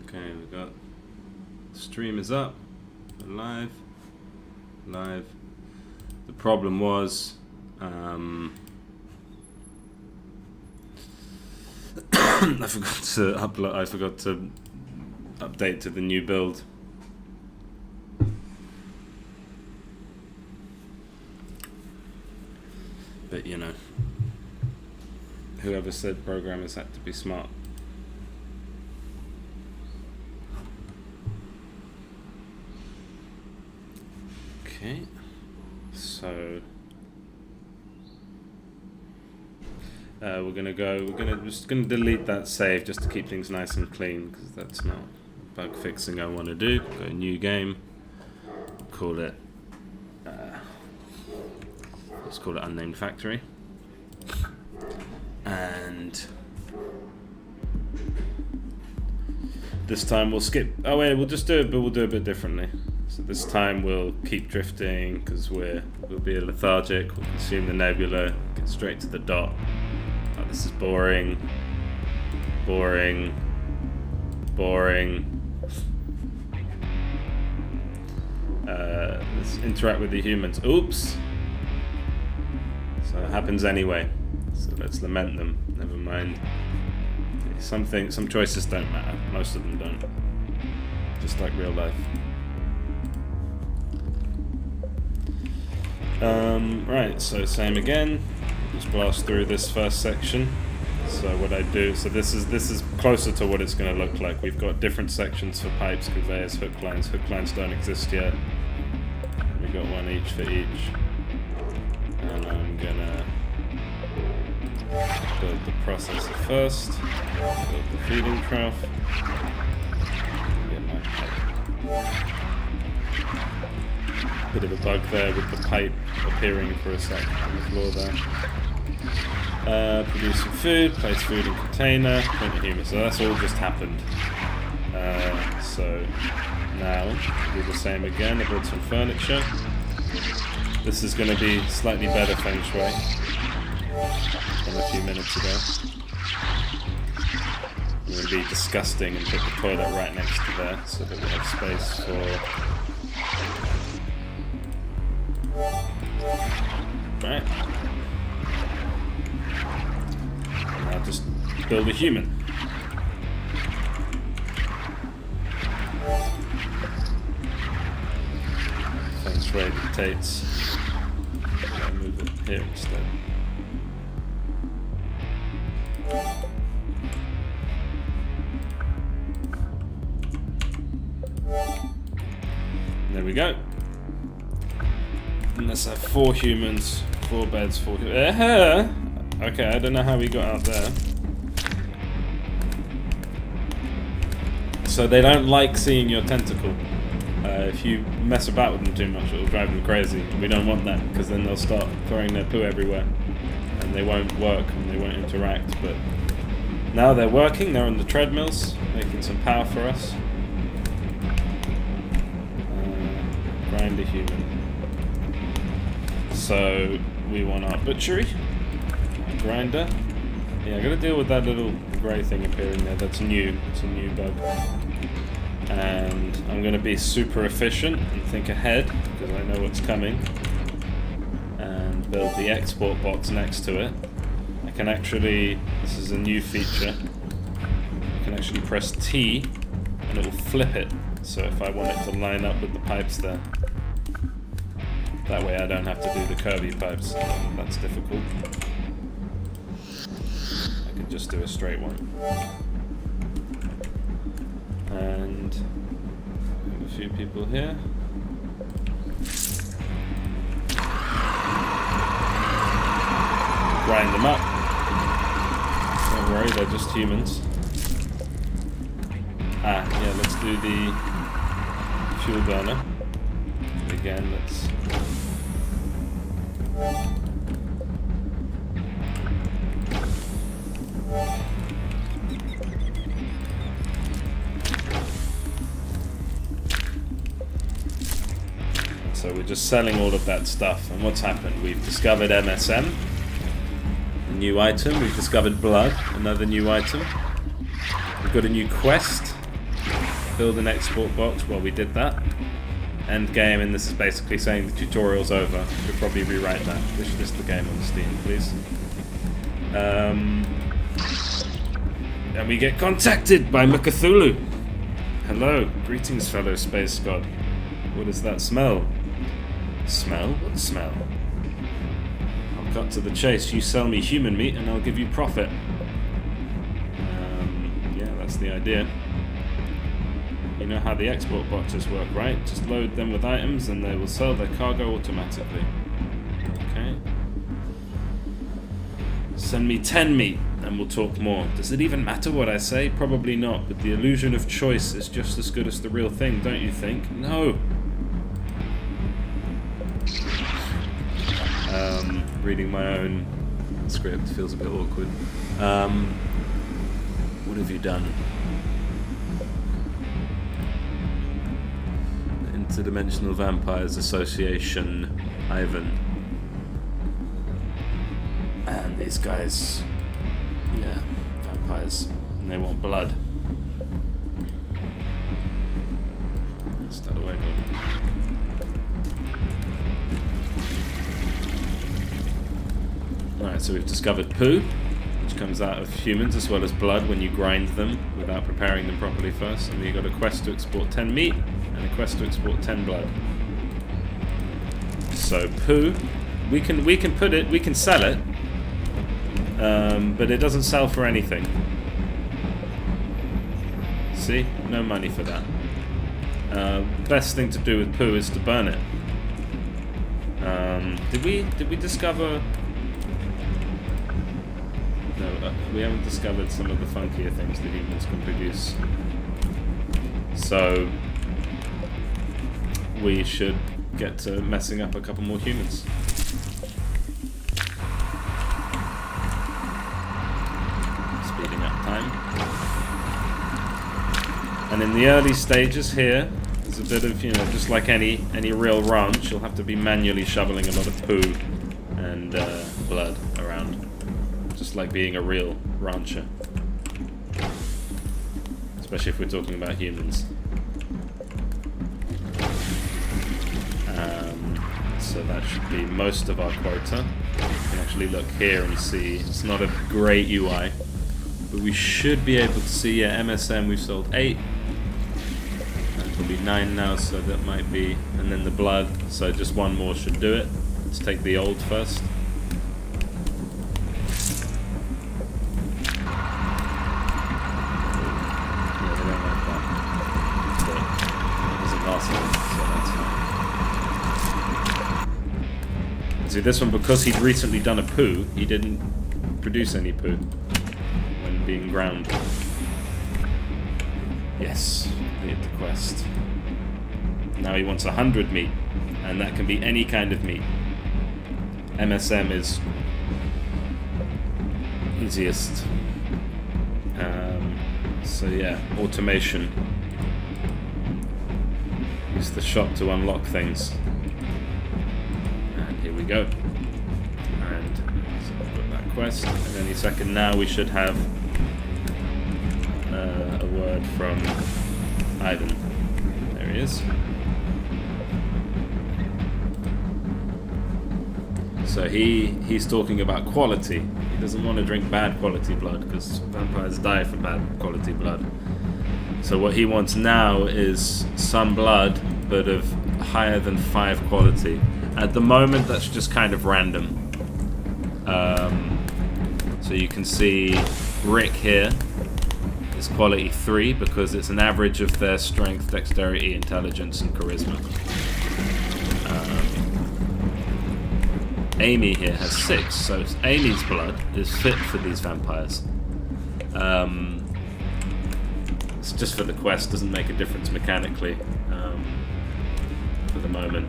Okay, we got stream is up, live. The problem was I forgot to upload. I forgot to update to the new build. But you know, whoever said programmers had to be smart. Okay, so we're just gonna delete that save just to keep things nice and clean, because that's not bug fixing I want to do. Go new game, call it let's call it unnamed factory, and this time we'll skip. Oh wait, we'll just do it, but we'll do it a bit differently. So this time we'll keep drifting because we'll be lethargic. We'll consume the nebula, get straight to the dot. Oh, this is boring. Let's interact with the humans. Oops. So it happens anyway. So let's lament them. Never mind. Some choices don't matter. Most of them don't. Just like real life. Right, so same again. Just blast through this first section. So what I do, so this is closer to what it's going to look like. We've got different sections for pipes, conveyors, hook lines. Hook lines don't exist yet. We've got one each for each. And I'm gonna build the processor first. Build the feeding trough. Get my pipe. Bit of a bug there with the pipe appearing for a sec on the floor there. Produce some food, place food in container, print a human. So that's all just happened. So now do the same again. I build some furniture. This is going to be slightly better feng shui than a few minutes ago. I'm going to be disgusting and put the toilet right next to there so that we have space for. Right. Now just build a human. Feng shui dictates. I'll move it here instead. There we go. And let's have 4 humans, 4 beds, 4 humans. Okay, I don't know how we got out there. So they don't like seeing your tentacle. If you mess about with them too much, it'll drive them crazy. We don't want that, because then they'll start throwing their poo everywhere. And they won't work, and they won't interact. But now they're working, they're on the treadmills, making some power for us. Grind a human. So we want our butchery, our grinder. Yeah, I gotta deal with that little grey thing appearing there. That's new. It's a new bug. And I'm gonna be super efficient and think ahead because I know what's coming. And build the export box next to it. I can actually. This is a new feature. I can actually press T, and it will flip it. So if I want it to line up with the pipes there. That way I don't have to do the curvy pipes. That's difficult. I can just do a straight one. And we have a few people here. Grind them up. Don't worry, they're just humans. Yeah, let's do the fuel burner. Again, let's. So we're just selling all of that stuff, and what's happened? We've discovered MSM, a new item. We've discovered blood, another new item. We've got a new quest. build an export box while we did that. End game, and this is basically saying the tutorial's over. Should probably rewrite that. Wishlist the game on Steam, please. And we get contacted by Mcthulhu. Hello, greetings, fellow space god. What does that smell? Smell? What smell? I'll cut to the chase. You sell me human meat, and I'll give you profit. Yeah, that's the idea. You know how the export boxes work, right? Just load them with items, and they will sell their cargo automatically. Okay. Send me 10 meat, and we'll talk more. Does it even matter what I say? Probably not, but the illusion of choice is just as good as the real thing, don't you think? No! Reading my own script feels a bit awkward. What have you done? Interdimensional Vampires Association, Ivan. And these guys, yeah, vampires, and they want blood. Start away, baby. Alright, so we've discovered poo, which comes out of humans as well as blood when you grind them without preparing them properly first. And we've got a quest to export 10 meat and a quest to export 10 blood. So poo, we can put it, we can sell it. But it doesn't sell for anything. See? No money for that. Best thing to do with poo is to burn it. Did we discover... No, we haven't discovered some of the funkier things that humans can produce. So... we should get to messing up a couple more humans. Time. And in the early stages here, there's a bit of, you know, just like any real ranch, you'll have to be manually shoveling a lot of poo and blood around, just like being a real rancher. Especially if we're talking about humans. So that should be most of our quota. You can actually look here and see, it's not a great UI. But we should be able to see, yeah, MSM we've sold 8. And it'll be 9 now, so that might be... And then the blood, so just one more should do it. Let's take the old first. Yeah, they don't like that. But it doesn't last long, so that's fine. See, this one, because he'd recently done a poo, he didn't produce any poo. Being ground. Yes, we hit the quest. Now he wants 100 meat, and that can be any kind of meat. MSM is easiest. So yeah, automation. Use the shop to unlock things. And here we go. And so we've got that quest, and any second now we should have a word from Ivan. There he is. So he's talking about quality. He doesn't want to drink bad quality blood because vampires die from bad quality blood. So what he wants now is some blood, but of higher than 5 quality. At the moment, that's just kind of random. So you can see Rick here is quality 3 because it's an average of their strength, dexterity, intelligence, and charisma. Amy here has 6, so Amy's blood is fit for these vampires. It's just for the quest, doesn't make a difference mechanically for the moment.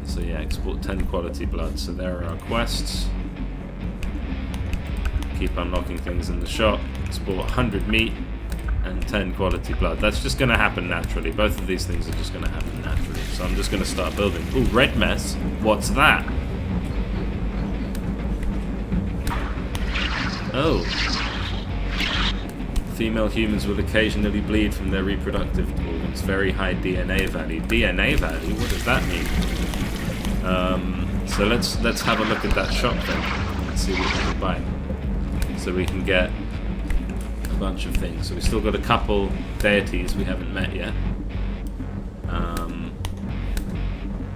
So yeah, export 10 quality blood. So there are our quests. Keep unlocking things in the shop. Export 100 meat and 10 quality blood. That's just going to happen naturally. Both of these things are just going to happen naturally. So I'm just going to start building. Ooh, red mess. What's that? Oh. Female humans will occasionally bleed from their reproductive organs. Very high DNA value. DNA value? What does that mean? So let's have a look at that shop then. Let's see what we can buy. So we can get a bunch of things. So we've still got a couple deities we haven't met yet.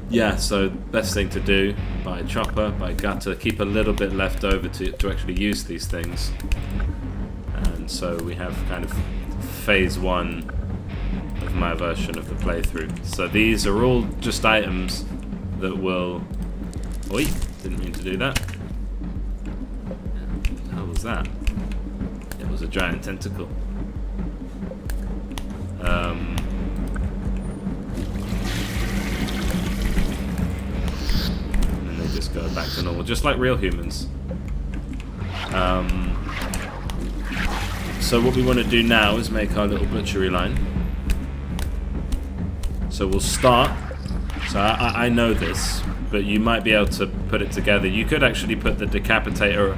Yeah, so best thing to do, buy chopper, buy gutter, keep a little bit left over to actually use these things. And so we have kind of phase 1 of my version of the playthrough. So these are all just items that will... Oi, didn't mean to do that. What the hell was that? It was a giant tentacle. Just go back to normal, just like real humans. So what we want to do now is make our little butchery line. So we'll start. So I know this, but you might be able to put it together. You could actually put the decapitator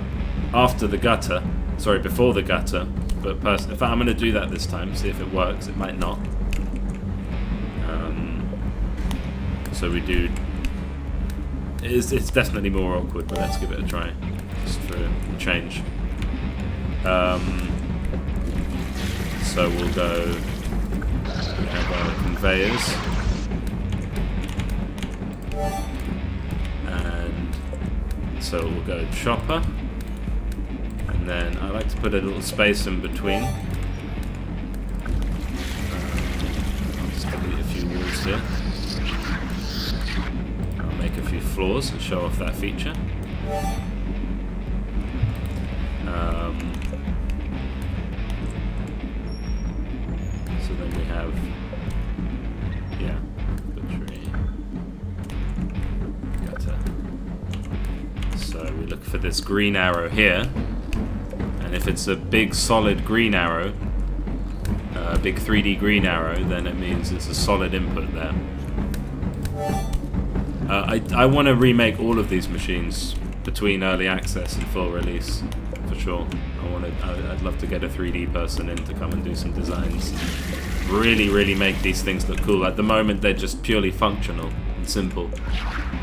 after the gutter. Sorry, before the gutter. But in fact, I'm going to do that this time, see if it works. It might not. So we do... It's definitely more awkward, but let's give it a try, just for a change. So we'll go, we have our conveyors, and so we'll go chopper, and then I like to put a little space in between. I'll just delete a few walls here. Make a few floors and show off that feature. So then we have, yeah, butchery, gutter. So we look for this green arrow here, and if it's a big solid green arrow, a big 3D green arrow, then it means it's a solid input there. I want to remake all of these machines between early access and full release, for sure. I'd love to get a 3D person in to come and do some designs. Really make these things look cool. At the moment, they're just purely functional and simple.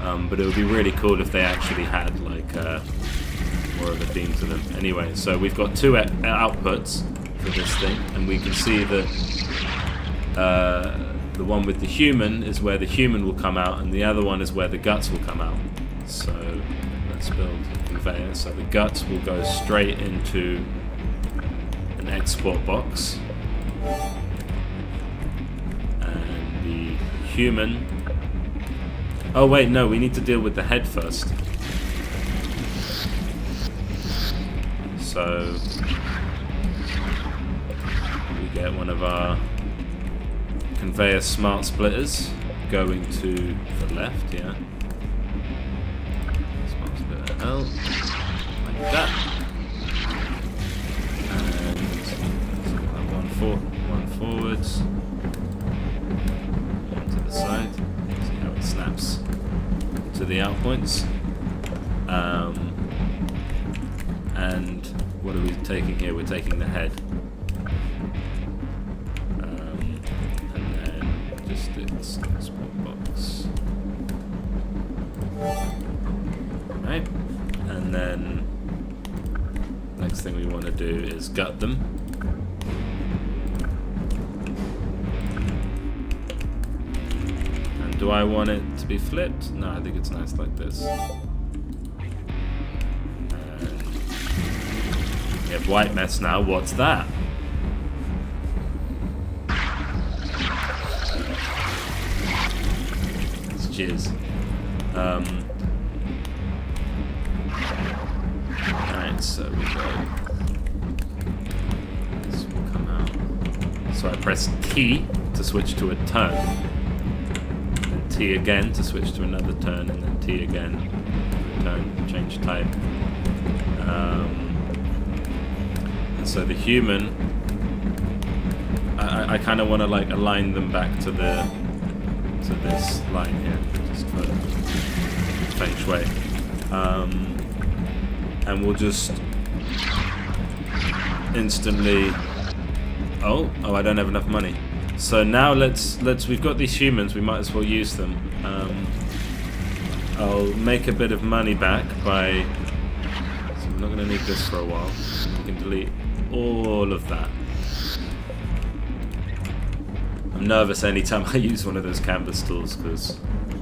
But it would be really cool if they actually had like more of a theme to them. Anyway, so we've got 2 outputs for this thing, and we can see that. The one with the human is where the human will come out, and the other one is where the guts will come out. So let's build a conveyor. So the guts will go straight into an export box, and the human... Oh wait, no, we need to deal with the head first. So we get one of our conveyor smart splitters going to the left, yeah. Smart splitter L, like that. And so we'll have one forwards, one to the side. See how it snaps to the out points. And what are we taking here? We're taking the head. Export box. Right, and then next thing we want to do is gut them. And do I want it to be flipped? No, I think it's nice like this. And we have white mess now. What's that? Cheers. Alright, so we go. This will come out. So I press T to switch to a turn. Then T again to switch to another turn, and then T again. Turn, change type. And so the human, I kind of want to like align them back to the this line here, just for feng shui. And we'll just instantly Oh, I don't have enough money. So now we've got these humans, we might as well use them. I'll make a bit of money back by... So I'm not going to need this for a while. We can delete all of that. I'm nervous anytime I use one of those canvas tools because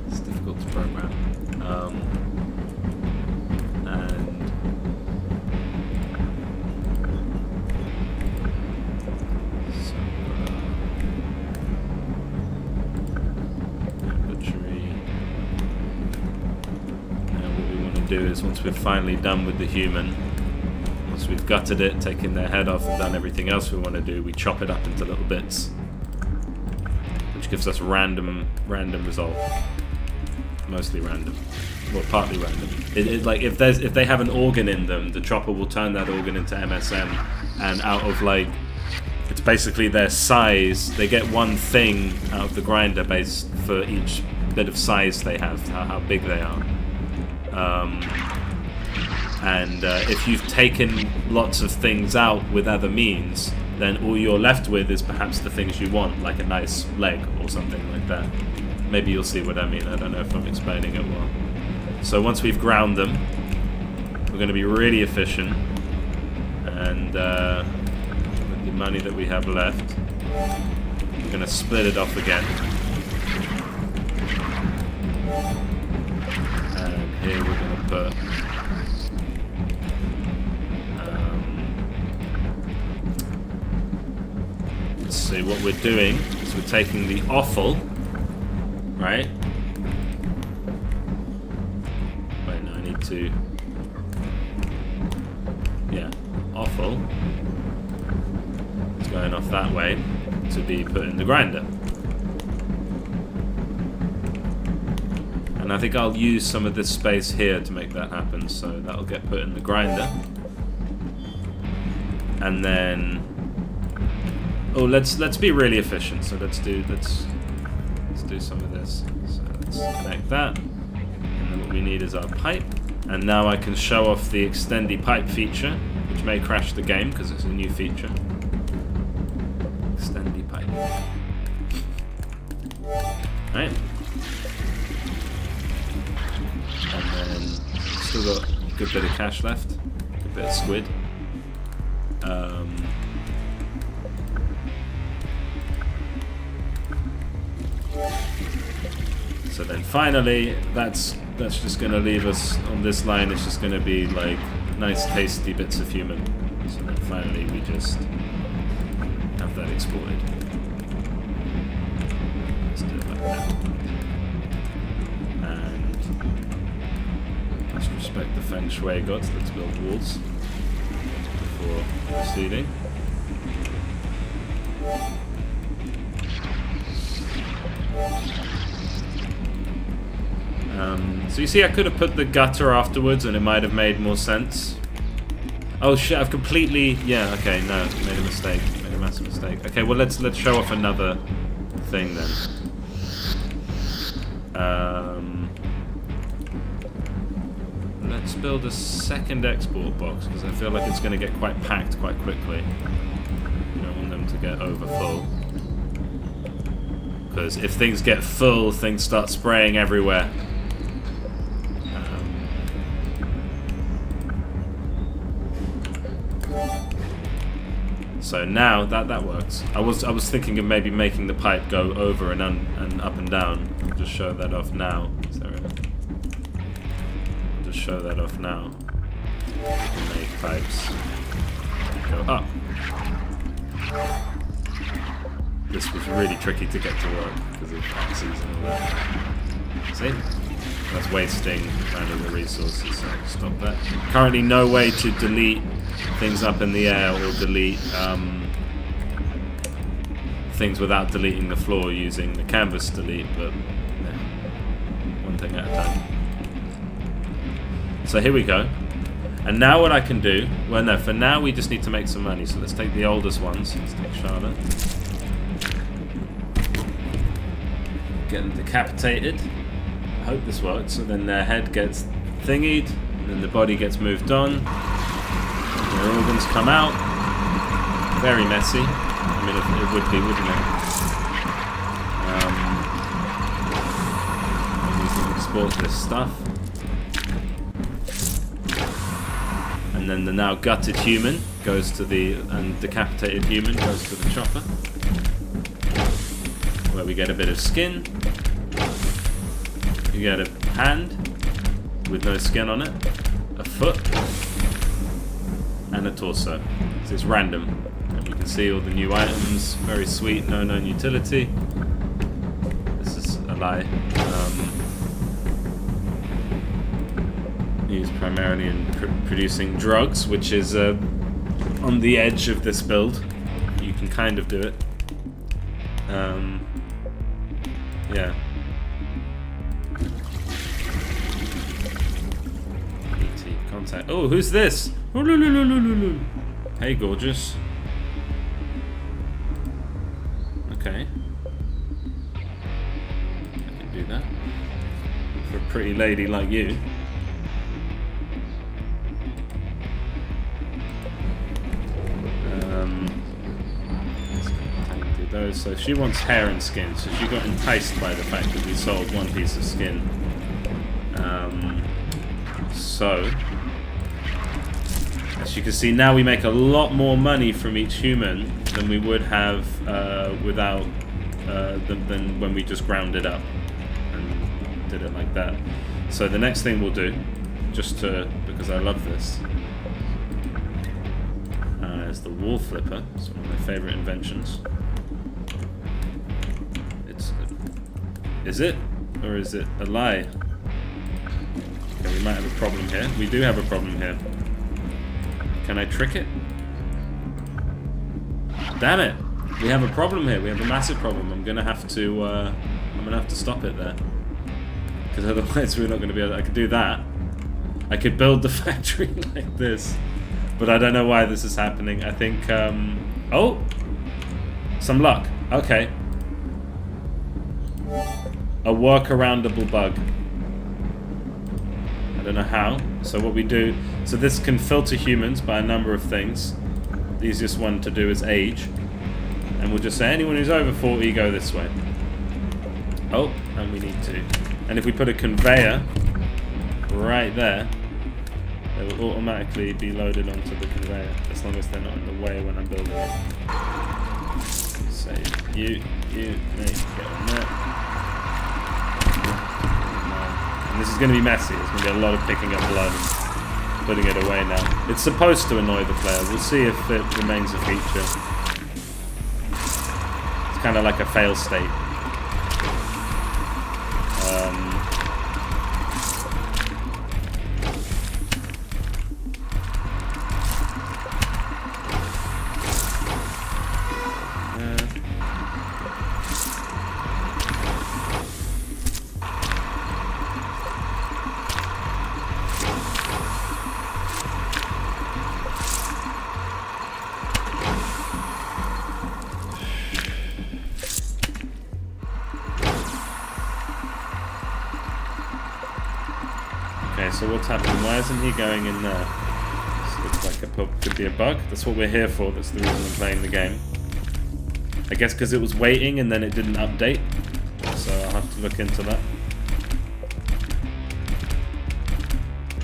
it's difficult to program. Do is once we're finally done with the human, once we've gutted it, taken their head off and done everything else we want to do, we chop it up into little bits, which gives us random result, mostly random, well, partly random. It like if they have an organ in them, the chopper will turn that organ into MSM, and out of like, it's basically their size, they get one thing out of the grinder based for each bit of size they have, how big they are. If you've taken lots of things out with other means, then all you're left with is perhaps the things you want, like a nice leg or something like that. Maybe you'll see what I mean. I don't know if I'm explaining it well. So once we've ground them, we're going to be really efficient, and with the money that we have left, we're going to split it off again. Here we're going to put let's see, what we're doing is we're taking the offal, right? Wait, no, I need to, yeah, offal is going off that way to be put in the grinder. And I think I'll use some of this space here to make that happen, so that'll get put in the grinder. And then, oh, let's be really efficient. So let's do some of this. So let's connect that, and then what we need is our pipe. And now I can show off the extendy pipe feature, which may crash the game because it's a new feature. Extendy pipe. Right. And then still got a good bit of cash left, a good bit of squid. So then finally, that's just going to leave us on this line. It's just going to be like nice, tasty bits of human. So then finally, we just have that exported. Let's do it like that. Respect the feng shui gods. Let's build walls before proceeding. So you see, I could have put the gutter afterwards, and it might have made more sense. Oh shit! I've completely, yeah. Okay, no, made a mistake. Made a massive mistake. Okay, well let's show off another thing then. Let's build a second export box, because I feel like it's going to get quite packed quite quickly. I don't want them to get over full. Because if things get full, things start spraying everywhere. So now that works. I was thinking of maybe making the pipe go over and up and down. I'll just show that off now. Show that off now. You can make pipes go up. This was really tricky to get to work because of axes and all that. See? That's wasting valuable resources, so stop that. Currently no way to delete things up in the air or delete things without deleting the floor using the canvas delete, but yeah, one thing at a time. So here we go. And now what I can do, well no, for now we just need to make some money. So let's take the oldest ones. Let's take Charlotte. Get them decapitated. I hope this works. So then their head gets thingied, and then the body gets moved on. Their organs come out. Very messy. I mean, it would be, wouldn't it? We can export this stuff. And then the now gutted human goes to and decapitated human goes to the chopper, where we get a bit of skin. You get a hand with no skin on it, a foot, and a torso. So it's random. And you can see all the new items, very sweet, no known utility. This is a lie. Used primarily in producing drugs, which is on the edge of this build. You can kind of do it. Yeah. ET contact. Oh, who's this? Hey, gorgeous. Okay. I can do that. For a pretty lady like you. Those. So she wants hair and skin, so she got enticed by the fact that we sold one piece of skin. So, as you can see, now we make a lot more money from each human than we would have without than when we just ground it up and did it like that. So the next thing we'll do, because I love this, is the wall flipper. It's one of my favorite inventions. Is it? Or is it a lie? Okay, we might have a problem here. We do have a problem here. Can I trick it? Damn it! We have a problem here. We have a massive problem. I'm gonna have to stop it there. Because otherwise we're not gonna be able I could do that. I could build the factory like this. But I don't know why this is happening. I think oh! Some luck. Okay. A workaroundable bug. I don't know how. So what we do, so this can filter humans by a number of things. The easiest one to do is age. And we'll just say anyone who's over 40 go this way. Oh, and we need to. And if we put a conveyor right there, they will automatically be loaded onto the conveyor, as long as they're not in the way when I'm building it. Say you, me, get on there. And this is going to be messy. There's going to be a lot of picking up blood and putting it away now. It's supposed to annoy the player. We'll see if it remains a feature. It's kind of like a fail state. Okay, so what's happening? Why isn't he going in there? This looks like could be a bug. That's what we're here for. That's the reason I'm playing the game. I guess because it was waiting and then it didn't update. So I'll have to look into that.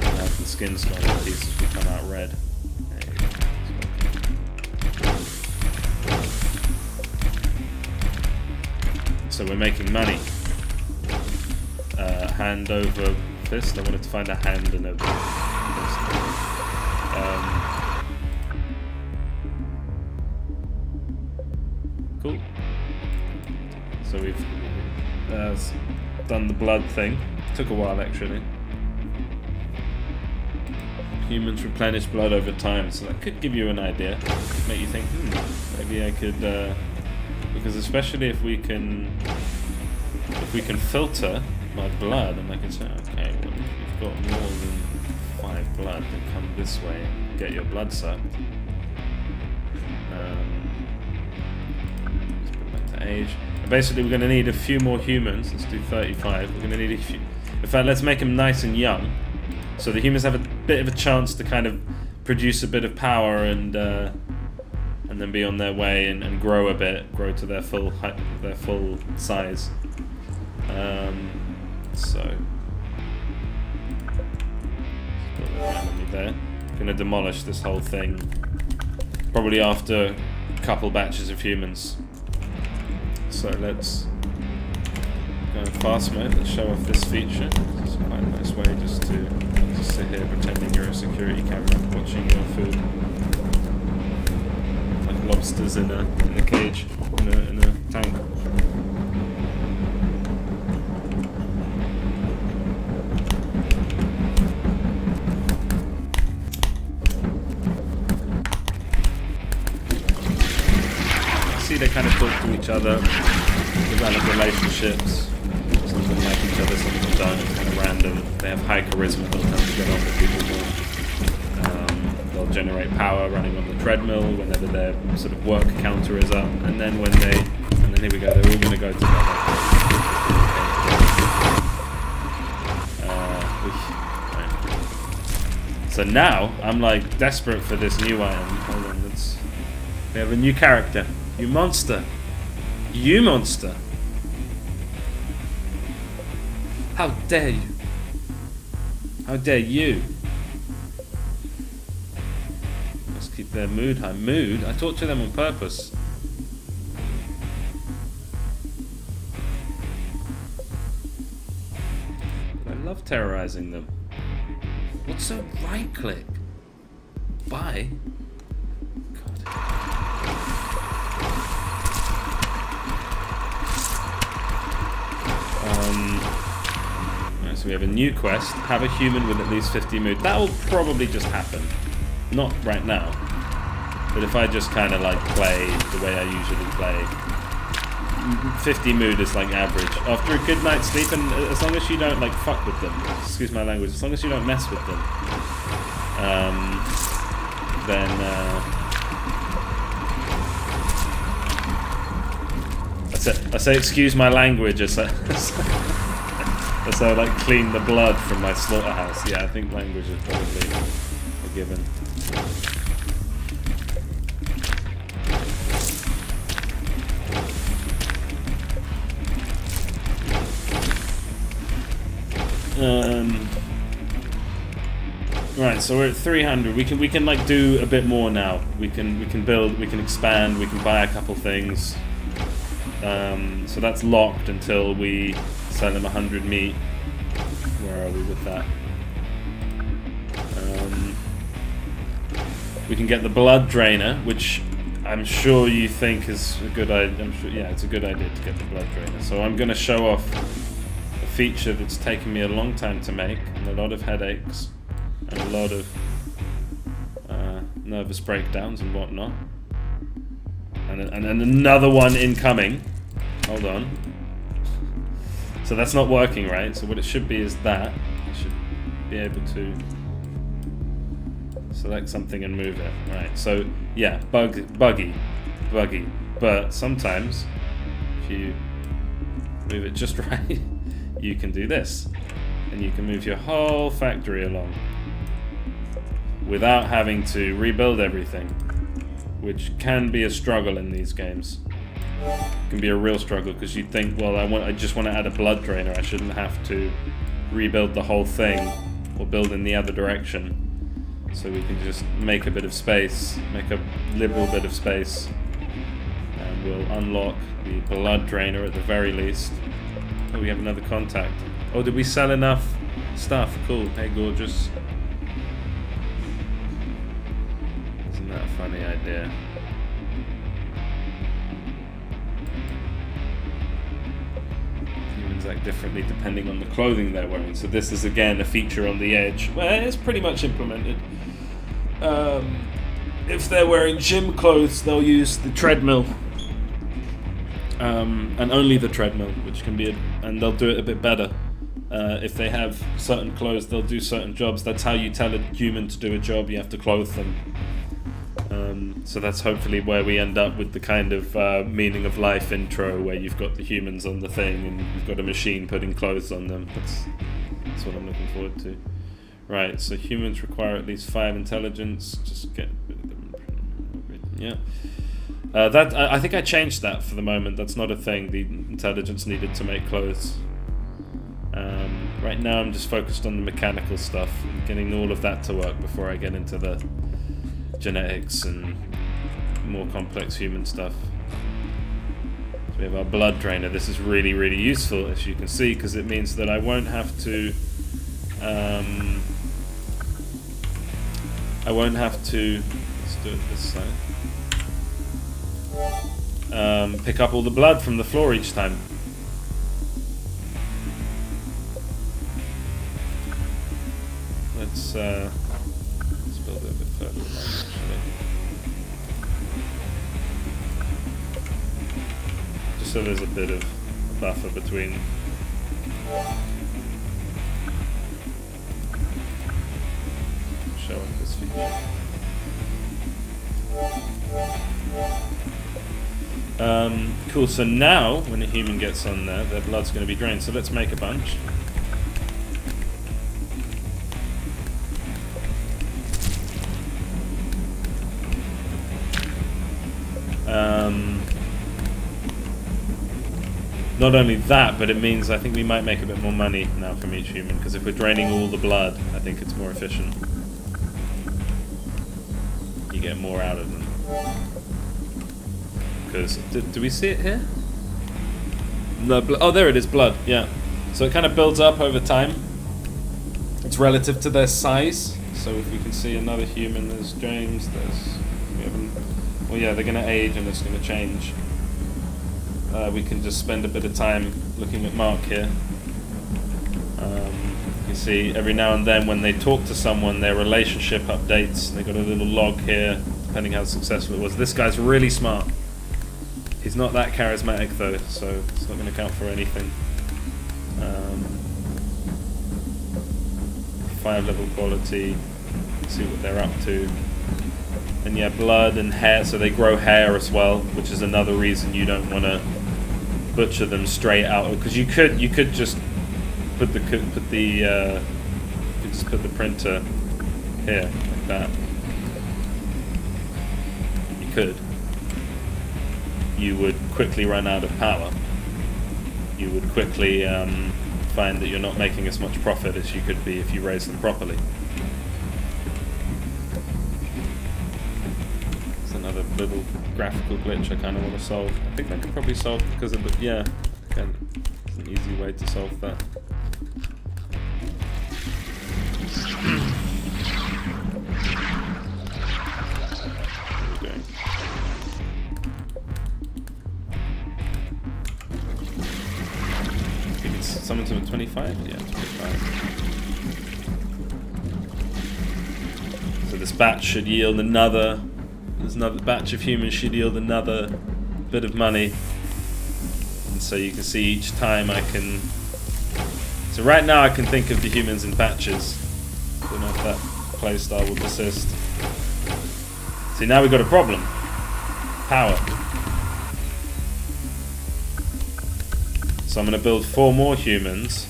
As the skin stone pieces will come out red. So we're making money. Hand over fist. I wanted to find a hand and a fist. Cool. So we've done the blood thing. Took a while actually. Humans replenish blood over time, so that could give you an idea. Make you think, maybe I could, because especially if we can filter my blood, and I can say, okay, well, if you've got more than 5 blood, then come this way and get your blood sucked. Let's put back to age. And basically, we're going to need a few more humans. Let's do 35. We're going to need a few. In fact, let's make them nice and young, so the humans have a bit of a chance to kind of produce a bit of power and and then be on their way and grow a bit, grow to their full height, their full size. So put that enemy there. Gonna demolish this whole thing probably after a couple batches of humans. So let's go in fast mode. Let's show off this feature. It's quite a nice way just to sit here pretending you're a security camera watching your food. Like lobsters in a cage, in a tank. See, they kind of talk to each other, develop relationships. Some of them like each other, some of them don't. It's kind of random. They have high charisma, they'll tend to get on with people more. They'll generate power running on the treadmill whenever their sort of work counter is up. And then when they, and then here we go, they're all going to go together. So now, I'm like desperate for this new item. Hold on, we have a new character. You monster. You monster. How dare you? How dare you? Let's keep their mood high. Mood? I talk to them on purpose. I love terrorizing them. What's a right click? Bye. Right, so we have a new quest. Have a human with at least 50 mood. That will probably just happen. Not right now. But if I just kind of like play the way I usually play, 50 mood is like average. After a good night's sleep, and as long as you don't like fuck with them, excuse my language, as long as you don't mess with them, then I say excuse my language as I like clean the blood from my slaughterhouse. Yeah, I think language is probably a given. Right, so we're at 300. We can like do a bit more now. We can build, we can expand, we can buy a couple things. So that's locked until we sell him 100 meat. Where are we with that? We can get the blood drainer, which I'm sure you think is a good idea. Yeah, it's a good idea to get the blood drainer. So I'm going to show off a feature that's taken me a long time to make, and a lot of headaches, and a lot of nervous breakdowns and whatnot. And another one incoming. Hold on. So that's not working, right? So what it should be is that. I should be able to select something and move it. Right, so yeah, buggy. But sometimes, if you move it just right, you can do this. And you can move your whole factory along without having to rebuild everything, which can be a struggle in these games. It can be a real struggle because you'd think, well, I just want to add a blood drainer. I shouldn't have to rebuild the whole thing or build in the other direction. So we can just make a bit of space, make a liberal bit of space, and we'll unlock the blood drainer at the very least. Oh, we have another contact. Oh, did we sell enough stuff? Cool. Hey, gorgeous. Isn't that a funny idea? Humans act differently depending on the clothing they're wearing. So this is again a feature on the edge where it's pretty much implemented. If they're wearing gym clothes, they'll use the treadmill. And only the treadmill, which can be, and they'll do it a bit better. If they have certain clothes, they'll do certain jobs. That's how you tell a human to do a job. You have to clothe them. So that's hopefully where we end up with the kind of meaning of life intro, where you've got the humans on the thing and you've got a machine putting clothes on them. That's what I'm looking forward to. Right, so humans require at least 5 intelligence. Just get rid of them. Yeah. I think I changed that for the moment. That's not a thing. The intelligence needed to make clothes. Right now I'm just focused on the mechanical stuff, getting all of that to work before I get into the genetics and more complex human stuff. So we have our blood drainer. This is really, really useful, as you can see, because it means that I won't have to let's do it this side. Pick up all the blood from the floor each time. Let's build it a bit further along, actually. Just so there's a bit of a buffer between. Show up this feature. Cool, so now when a human gets on there, their blood's going to be drained. So let's make a bunch. Not only that, but it means I think we might make a bit more money now from each human, because if we're draining all the blood, I think it's more efficient. You get more out of them. Because, do we see it here? No, oh, there it is, blood, yeah. So it kind of builds up over time. It's relative to their size. So if we can see another human, there's James, well, yeah, they're going to age and it's going to change. We can just spend a bit of time looking at Mark here. You see every now and then when they talk to someone, their relationship updates. They got a little log here, depending how successful it was. This guy's really smart. He's not that charismatic though, so it's not going to count for anything. 5 level quality. See what they're up to. And yeah, blood and hair, so they grow hair as well, which is another reason you don't want to butcher them straight out, because you could just put the printer here like that. You could. You would quickly run out of power. You would quickly find that you're not making as much profit as you could be if you raise them properly. Another little graphical glitch I kind of want to solve. I think I could probably solve because of the, yeah, it's an easy way to solve that. I think it's someone's at 25? Yeah, 25. So this batch should yield another batch of humans should yield another bit of money. And so you can see each time I can... So right now I can think of the humans in batches. Don't know if that playstyle will persist. See, now we've got a problem. Power. So I'm going to build 4 more humans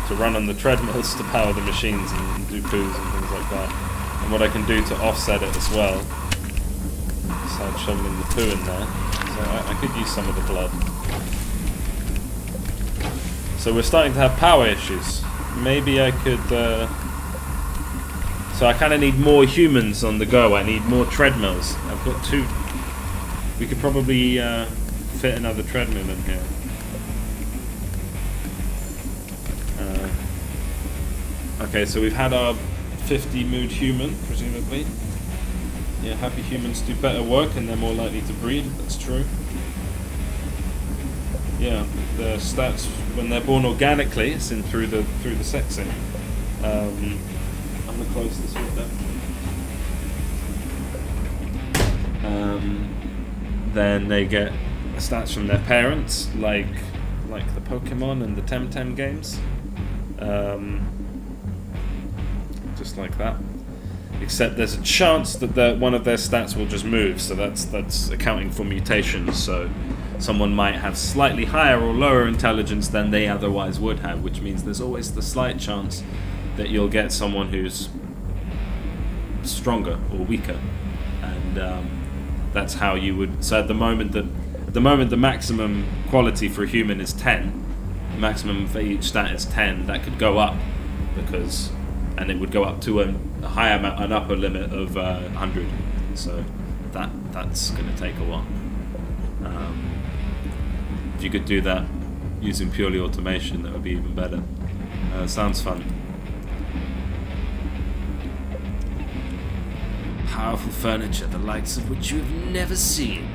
to run on the treadmills to power the machines and do poos and things like that. And what I can do to offset it as well, start shoveling the poo in there. So I could use some of the blood. So we're starting to have power issues. Maybe I could... So I kind of need more humans on the go. I need more treadmills. I've got 2. We could probably fit another treadmill in here. Okay, so we've had our 50 mood human, presumably. Yeah, happy humans do better work and they're more likely to breed. That's true. Yeah, the stats when they're born organically, it's in through the sexing. I'm gonna close this window. Then they get stats from their parents, like the Pokemon and the Temtem games. Just like that. Except there's a chance that one of their stats will just move, so that's accounting for mutations. So someone might have slightly higher or lower intelligence than they otherwise would have, which means there's always the slight chance that you'll get someone who's stronger or weaker, and that's how you would. So at the moment the maximum quality for a human is 10. The maximum for each stat is 10. That could go up and it would go up to a higher an upper limit of 100. So that's going to take a while. If you could do that using purely automation, that would be even better. Sounds fun. Powerful furniture, the likes of which you have never seen.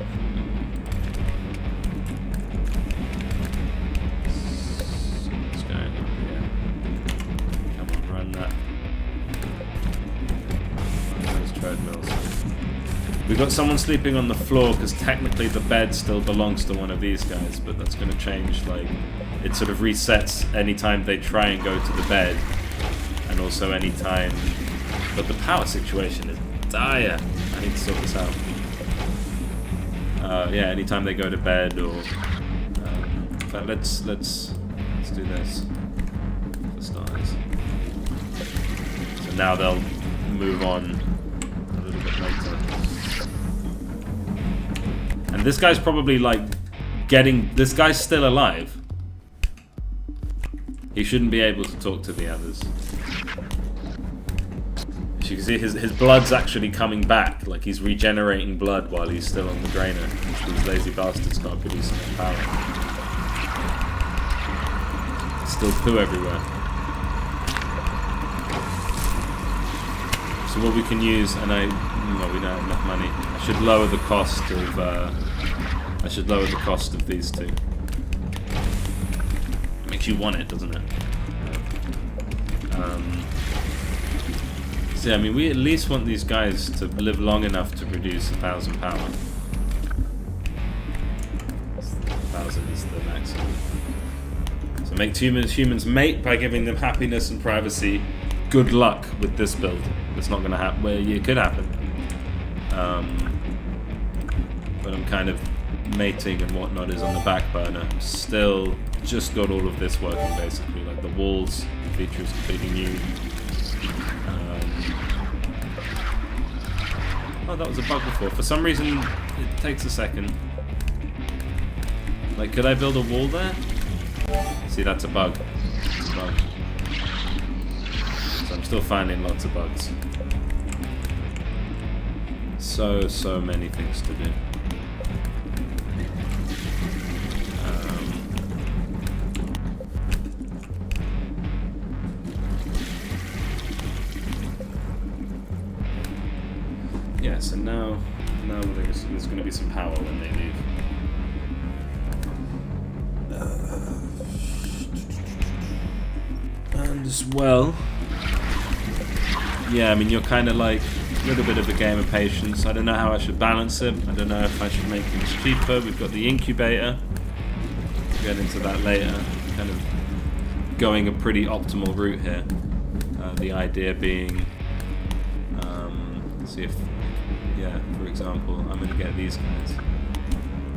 What's going on here? Come on, run that. Those treadmills. We've got someone sleeping on the floor because technically the bed still belongs to one of these guys, but that's going to change. Like, it sort of resets anytime they try and go to the bed, and also anytime. But the power situation is dire. I need to sort this out. Yeah, anytime they go to bed or. But let's do this for starters. So now they'll move on a little bit later. And this guy's probably like this guy's still alive. He shouldn't be able to talk to the others. As you can see, his blood's actually coming back. Like, he's regenerating blood while he's still on the drainer. These lazy bastards can't produce enough power. Still poo everywhere. So what we can use, and we don't have enough money. I should lower the cost of these two. Makes you want it, doesn't it? So yeah, I mean, we at least want these guys to live long enough to produce 1,000 power. 1,000 is the maximum. So make humans mate by giving them happiness and privacy. Good luck with this build. It's not going to happen. Well, it could happen. But I'm kind of mating and whatnot is on the back burner. Still just got all of this working basically. Like the walls feature is completely new. Oh, that was a bug before. For some reason, it takes a second. Like, could I build a wall there? See, that's a bug. It's a bug. So I'm still finding lots of bugs. So many things to do. Yeah, so now there's going to be some power when they leave. And as well, yeah, I mean, you're kind of like a little bit of a game of patience. I don't know how I should balance it. I don't know if I should make things cheaper. We've got the incubator. We'll get into that later. Kind of going a pretty optimal route here. The idea being, see if, yeah, for example, I'm going to get these guys,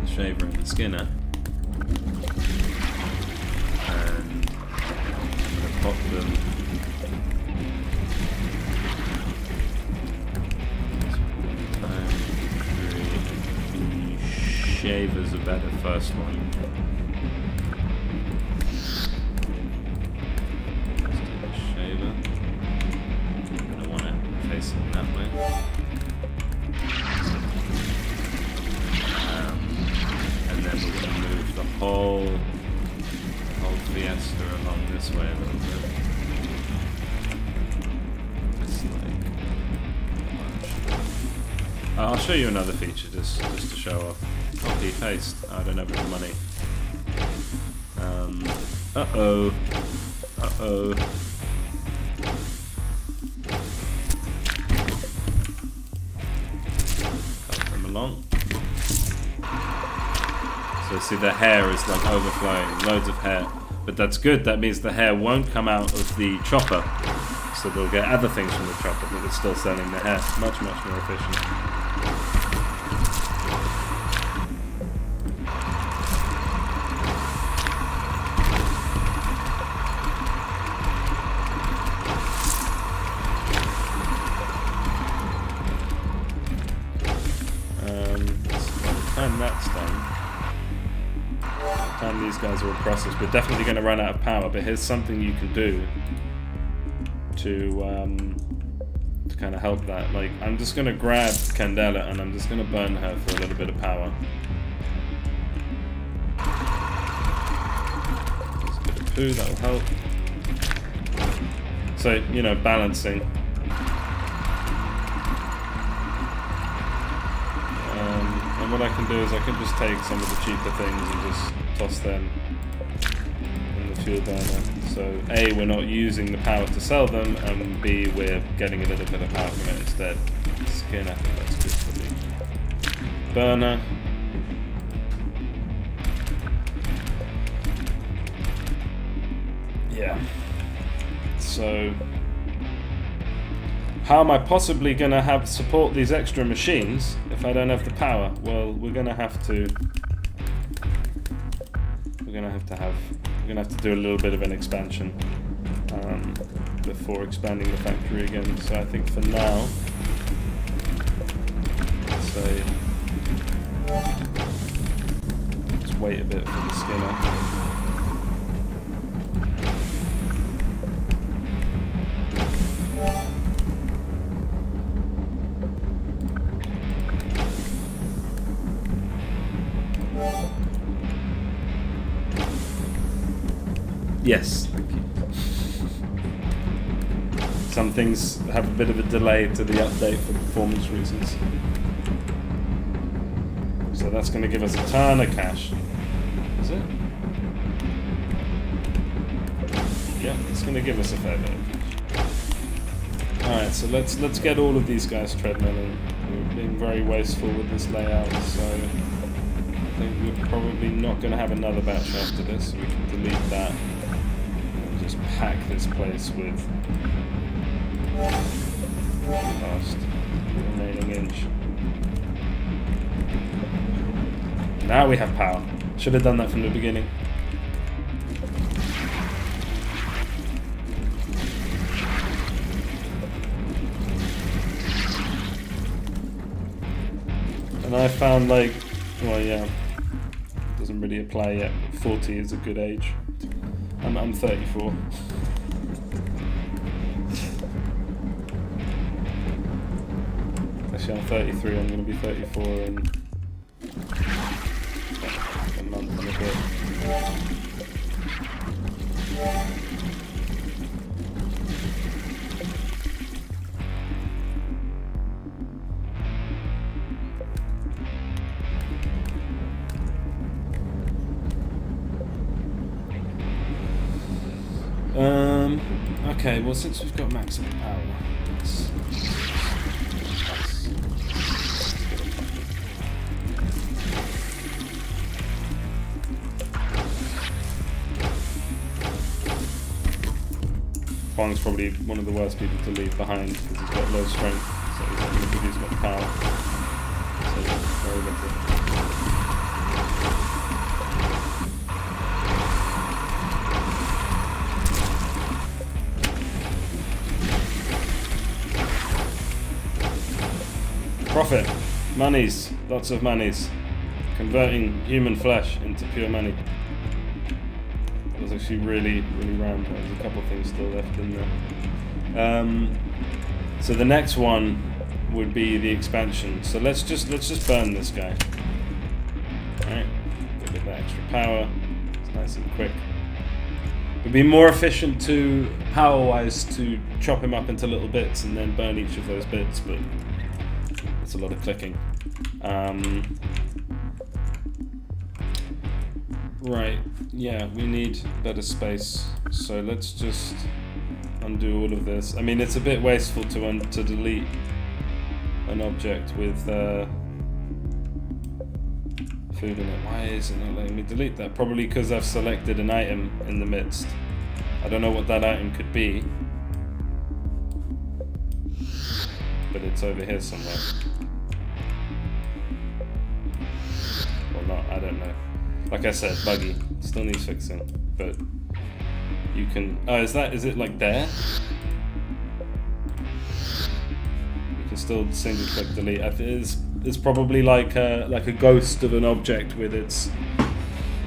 the Shaver and the Skinner, and I'm going to pop them. Shaver's a better first one. Let's do the Shaver. I'm going to want it facing that way. And then we're going to move the whole Fiesta along this way a little bit. It's like I'll show you another feature just to show off. Copy, paste. I don't have any money. Uh-oh. Cut them along. So see, the hair is like overflowing, loads of hair. But that's good, that means the hair won't come out of the chopper. So they'll get other things from the chopper, but it's still selling the hair. Much more efficient. Time these guys are across us. We're definitely going to run out of power, but here's something you can do to kind of help that. Like, I'm just going to grab Candela and I'm just going to burn her for a little bit of power. Just a bit of poo, that'll help. So, you know, balancing. And what I can do is I can just take some of the cheaper things and just toss them in the fuel burner. So A, we're not using the power to sell them, and B, we're getting a little bit of power from it instead. Skin, I think that's good for the burner. Yeah. So how am I possibly going to have support these extra machines if I don't have the power? Well, we're going to have to do a little bit of an expansion before expanding the factory again. So I think for now, let's say, let's wait a bit for the skinner. Yes, thank you. Some things have a bit of a delay to the update for performance reasons. So that's going to give us a ton of cash. Is it? Yeah, it's going to give us a fair bit of cash. Alright, so let's get all of these guys treadmilling. We're being very wasteful with this layout, so I think we're probably not going to have another batch after this, so we can delete that. Just pack this place with last remaining inch. Now we have power. Should have done that from the beginning. And I found, like, well, yeah, doesn't really apply yet, but 40 is a good age. I'm 34. Actually, I'm 33. I'm going to be 34 in a month and a bit. Okay, well, since we've got maximum power, let's Huang's probably one of the worst people to leave behind because he's got low strength, so he's not going to produce much power. So very little. Profit, monies, lots of monies. Converting human flesh into pure money. That was actually really round. There's a couple of things still left in there. So the next one would be the expansion. So let's just burn this guy. Alright, get a bit of extra power. It's nice and quick. It'd be more efficient to power-wise to chop him up into little bits and then burn each of those bits, but it's a lot of clicking. Right, yeah, we need better space. So let's just undo all of this. I mean, it's a bit wasteful to delete an object with food in it. Why is it not letting me delete that? Probably because I've selected an item in the midst. I don't know what that item could be, but it's over here somewhere. Or not, I don't know. Like I said, buggy. Still needs fixing. But you can... Oh, is it like there? We can still single click delete. It's probably like a ghost of an object with its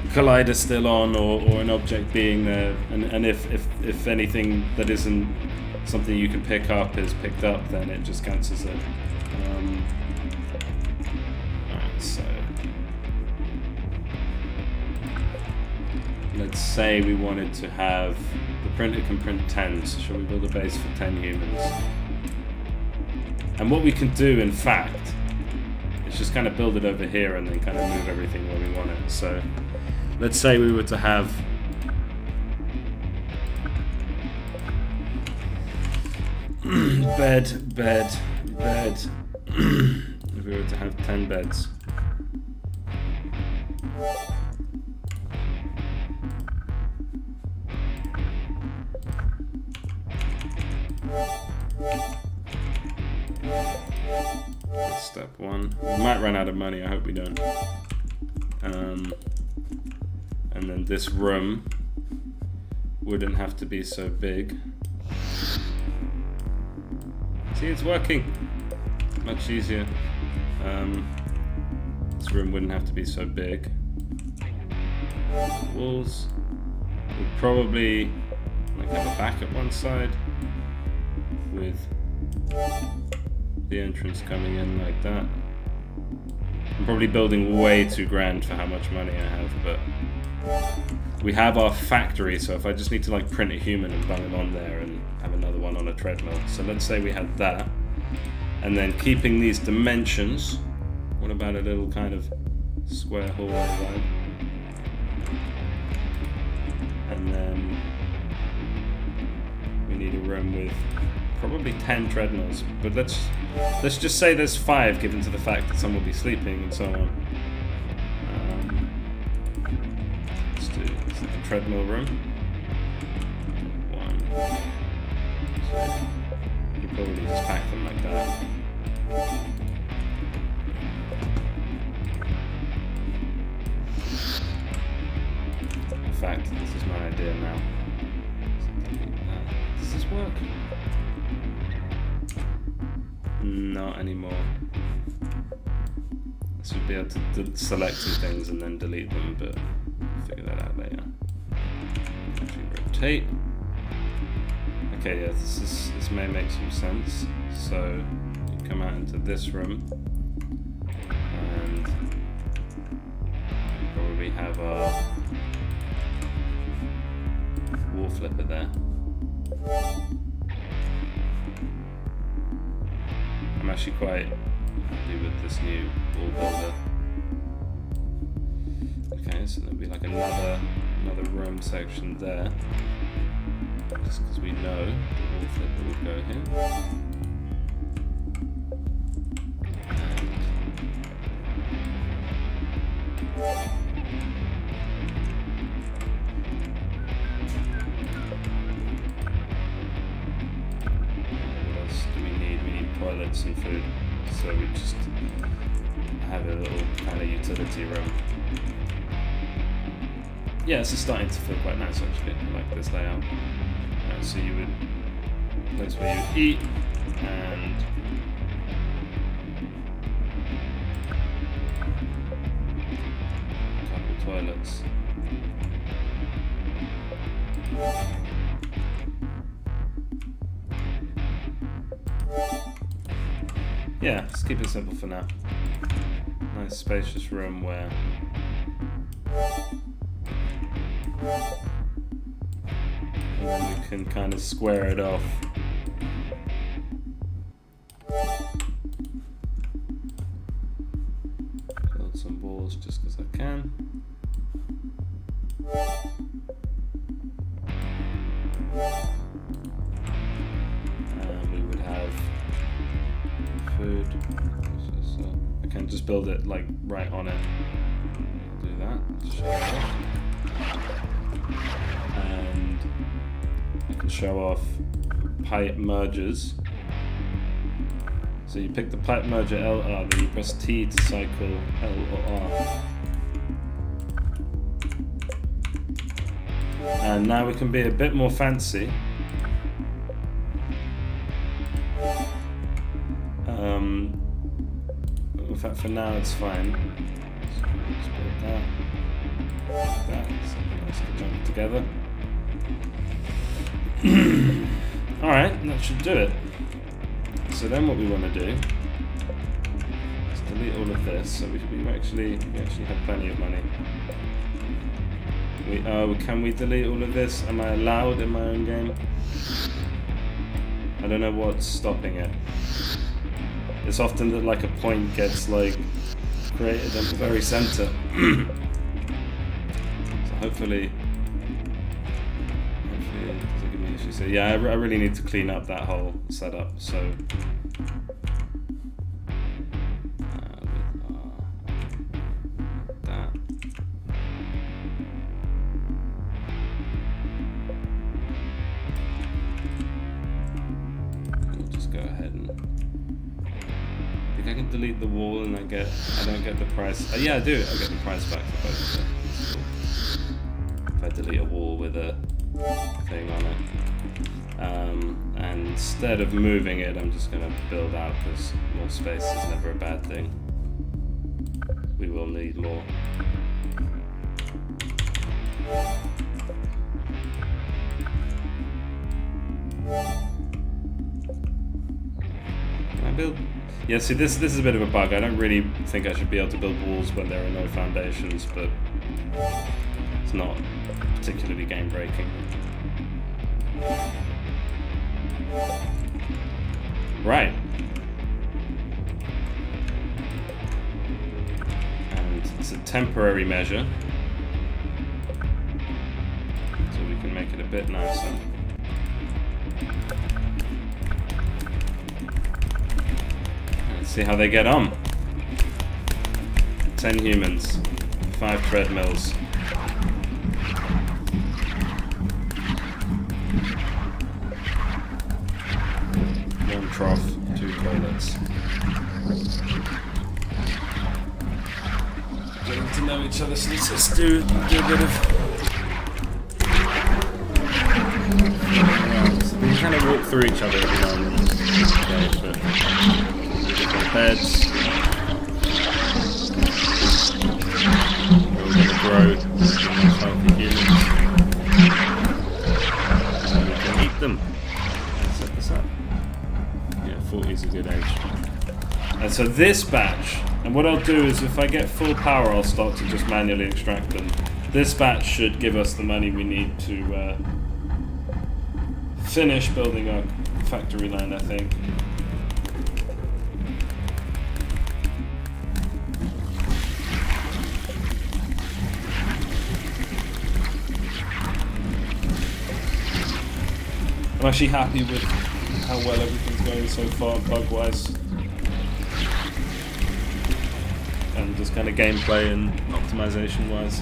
collider still on, or an object being there, and if anything that isn't something you can pick up is picked up, then it just cancels it. Alright, so let's say we wanted to have the printer can print 10, so shall we build a base for 10 humans? And what we can do, in fact, is just kind of build it over here and then kind of move everything where we want it. So let's say we were to have bed. If we were to have 10 beds. That's step one. We might run out of money, I hope we don't. And then this room wouldn't have to be so big. See, it's working. Much easier. This room wouldn't have to be so big. Walls would probably like have a back at one side with the entrance coming in like that. I'm probably building way too grand for how much money I have, but we have our factory, so if I just need to like print a human and bung it on there and have another one on a treadmill. So let's say we had that, and then keeping these dimensions. What about a little kind of square hallway vibe? And then we need a room with probably 10 treadmills, but let's just say there's 5, given to the fact that some will be sleeping and so on. Let's do a treadmill room. 1, 2. You probably just pack them like that. In fact, this is my idea now. Does this work? Not anymore. I should be able to select some things and then delete them, but I'll figure that out later. Actually rotate. Okay, yeah, this may make some sense. So you come out into this room and we probably have our wall flipper there. I'm actually quite happy with this new wall builder. Okay, so there'll be like another room section there. Just because we know the wall flipper would go here. What else do we need? We need toilets and food. So we just have a little kind of utility room. Yeah, this is starting to feel quite nice actually. I like this layout. So you would place where you would eat and a couple toilets. Yeah, let's keep it simple for now. Nice spacious room where and then we can kind of square it off. Build some walls just because I can. And we would have food. So I can just build it like right on it. Do that. Show it off. And I can show off pipe mergers. So you pick the pipe merger LR, then you press T to cycle L or R. And now we can be a bit more fancy. for now it's fine. Let's build that. That. So nice to jump together. Alright, that should do it. So then what we want to do is delete all of this, so we actually have plenty of money. Can we delete all of this? Am I allowed in my own game? I don't know what's stopping it. It's often that like a point gets like created at the very center. So hopefully it doesn't give me issues. So yeah, I really need to clean up that whole setup. So that. We'll just go ahead and I think I can delete the wall and I don't get the price. Yeah, I do. I get the price back for both of them. If I delete a wall with a thing on it. And instead of moving it, I'm just going to build out because more space is never a bad thing. We will need more. Can I build? Yeah, see, this is a bit of a bug. I don't really think I should be able to build walls when there are no foundations, but it's not particularly game-breaking. Right. And it's a temporary measure, so we can make it a bit nicer. Let's see how they get on. 10 humans, 5 treadmills. 1 trough, 2 toilets. Getting to know each other, so let's do a bit of... So we kind of walk through each other at the moment. Okay, but beds. We're all going to grow healthy humans. And we can eat them. Let's set this up. Yeah, 40 is a good age. And so this batch, and what I'll do is if I get full power, I'll start to just manually extract them. This batch should give us the money we need to finish building our factory line, I think. I'm actually happy with how well everything's going so far, bug-wise. And just kind of gameplay and optimization-wise.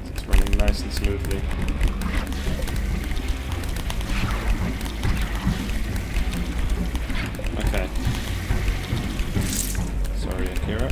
It's running nice and smoothly. Okay. Sorry, Akira.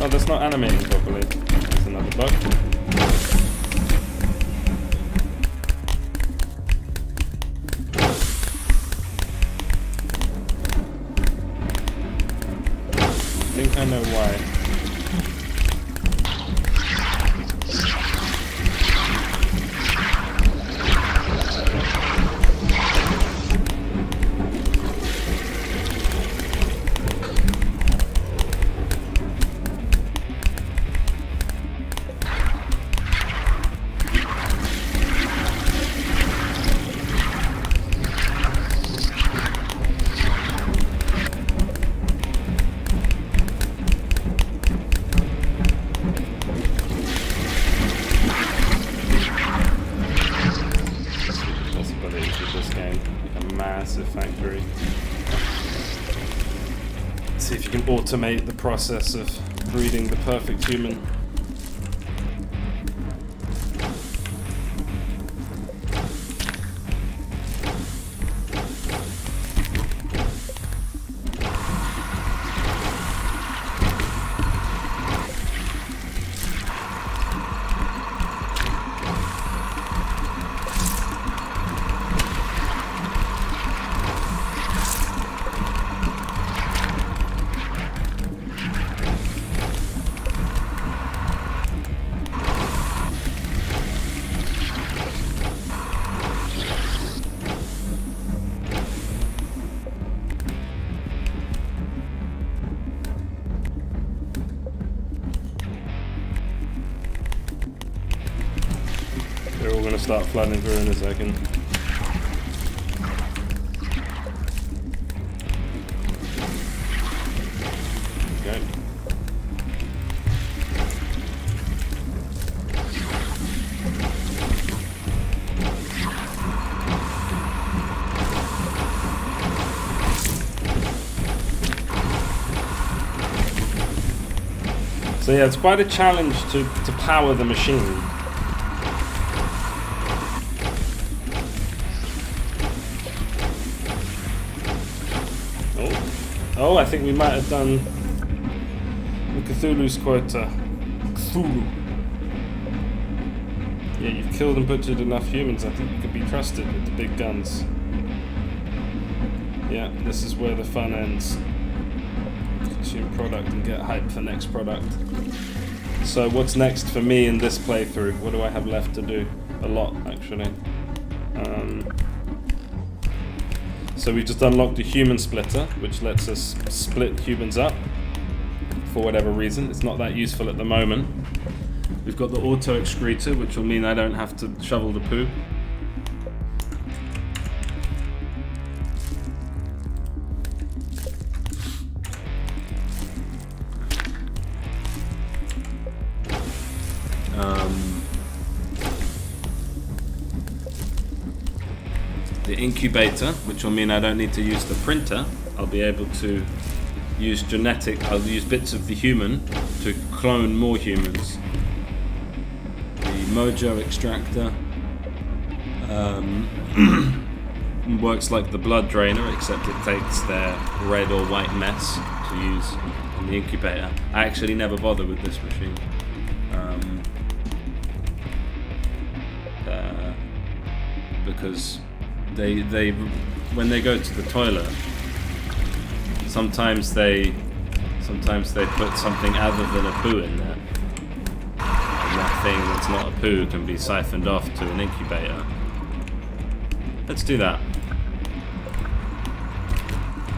Oh, that's not animating properly. That's another bug. I think I know why. you can automate the process of breeding the perfect human. They're all going to start flooding through in a second. Okay. So yeah, it's quite a challenge to power the machine. Oh, I think we might have done the Cthulhu's quota. Cthulhu. Yeah, you've killed and butchered enough humans. I think you can be trusted with the big guns. Yeah, this is where the fun ends. Consume product and get hype for next product. So what's next for me in this playthrough? What do I have left to do? A lot, actually. So we've just unlocked a human splitter, which lets us split humans up for whatever reason. It's not that useful at the moment. We've got the auto excreter, which will mean I don't have to shovel the poo. The incubator, which will mean I don't need to use the printer. I'll be able to use I'll use bits of the human to clone more humans. The mojo extractor works like the blood drainer, except it takes their red or white mess to use in the incubator. I actually never bother with this machine. Because they when they go to the toilet, sometimes they put something other than a poo in there, and that thing that's not a poo can be siphoned off to an incubator. Let's do that.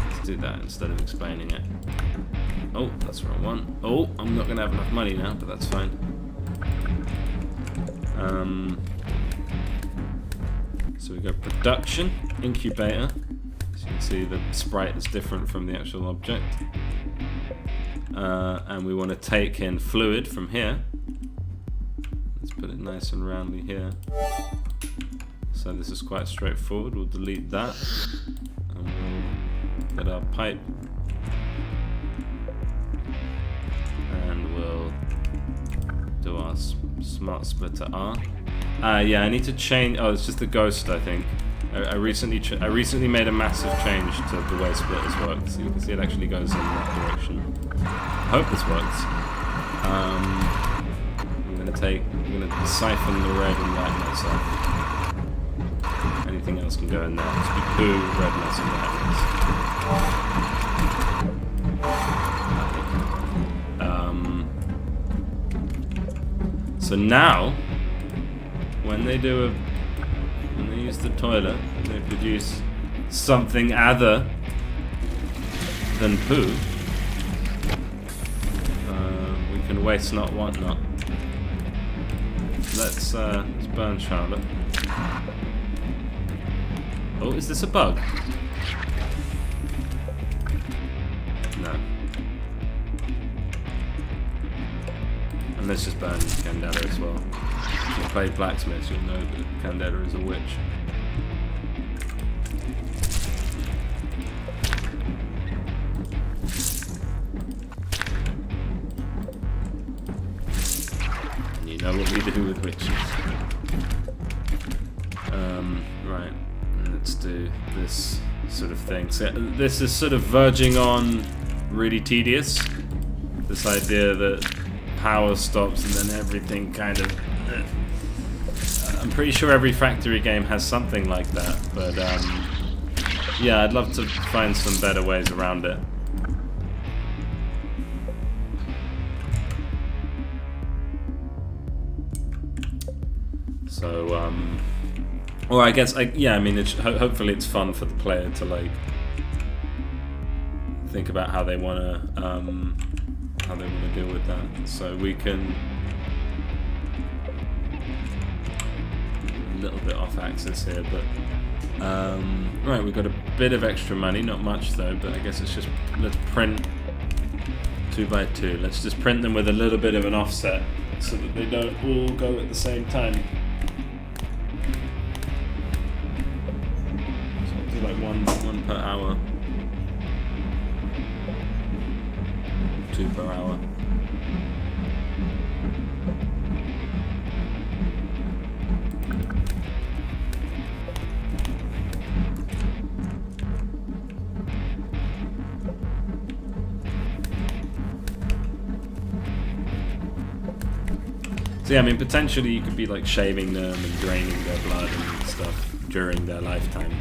Let's do that instead of explaining it. Oh, that's the wrong one. Oh, I'm not gonna have enough money now, but that's fine. So we go production, incubator. As you can see, the sprite is different from the actual object. And we want to take in fluid from here. Let's put it nice and roundly here. So this is quite straightforward. We'll delete that. And we'll get our pipe. And we'll do our smart splitter R. Yeah, I need to change. Oh, it's just the ghost, I think. I recently made a massive change to the way splitters work. So you can see it actually goes in that direction. I hope this works. I'm gonna siphon the red and white mess off. Anything else can go in there. Just be poo, red mess, and white mess. So now, when they use the toilet, they produce something other than poo. We can waste not, want not. Let's burn Charlotte. Oh, is this a bug? No. And let's just burn Candela as well. If you play blacksmiths, you'll know that Candela is a witch. know what we do with witches. Right, let's do this sort of thing. So this is sort of verging on really tedious. This idea that power stops and then everything kind of... I'm pretty sure every factory game has something like that, but yeah, I'd love to find some better ways around it. So, or I guess, yeah, I mean, hopefully it's fun for the player to, like, think about how they want to deal with that. So we can... a little bit off axis here, but... right, we've got a bit of extra money, not much though, but I guess it's just... let's print 2x2. Let's just print them with a little bit of an offset so that they don't all go at the same time. Like one per hour, 2 per hour. So yeah, I mean, potentially you could be like shaving them and draining their blood and stuff during their lifetime.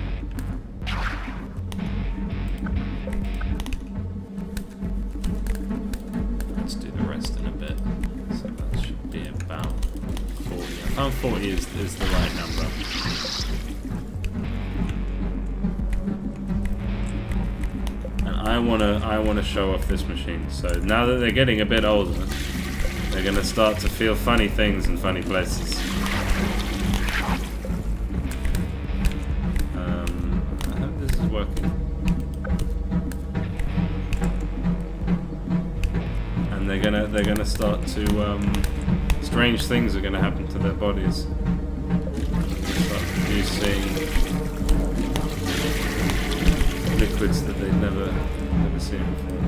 I found 40 is the right number. And I wanna show off this machine. So now that they're getting a bit older, they're gonna start to feel funny things in funny places. I hope this is working. And they're gonna start to strange things are going to happen to their bodies. Start producing liquids that they've never seen before.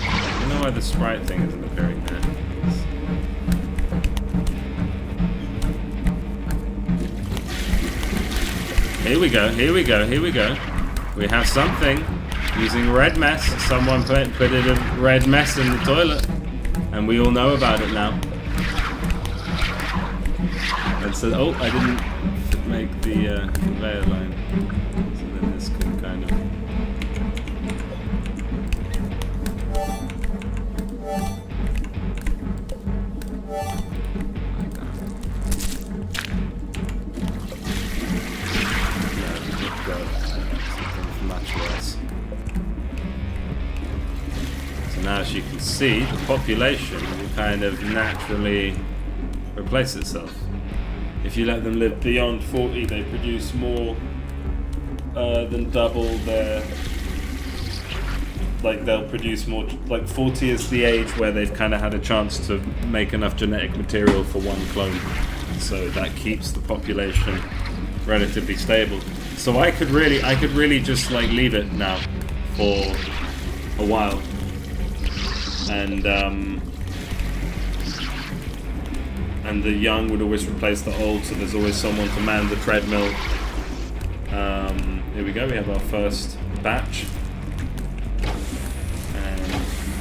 I don't know why the sprite thing isn't appearing there. Here we go, here we go, here we go. We have something using red mess. Someone put it a red mess in the toilet. And we all know about it now. And so, oh, I didn't make the conveyor line. So then this could kind of... Now, as you can see, the population will kind of naturally replace itself. If you let them live beyond 40, they produce more than double their... Like, they'll produce more... Like, 40 is the age where they've kind of had a chance to make enough genetic material for one clone. So that keeps the population relatively stable. So I could really just, like, leave it now for a while. And the young would always replace the old, so there's always someone to man the treadmill. Here we go, we have our first batch. And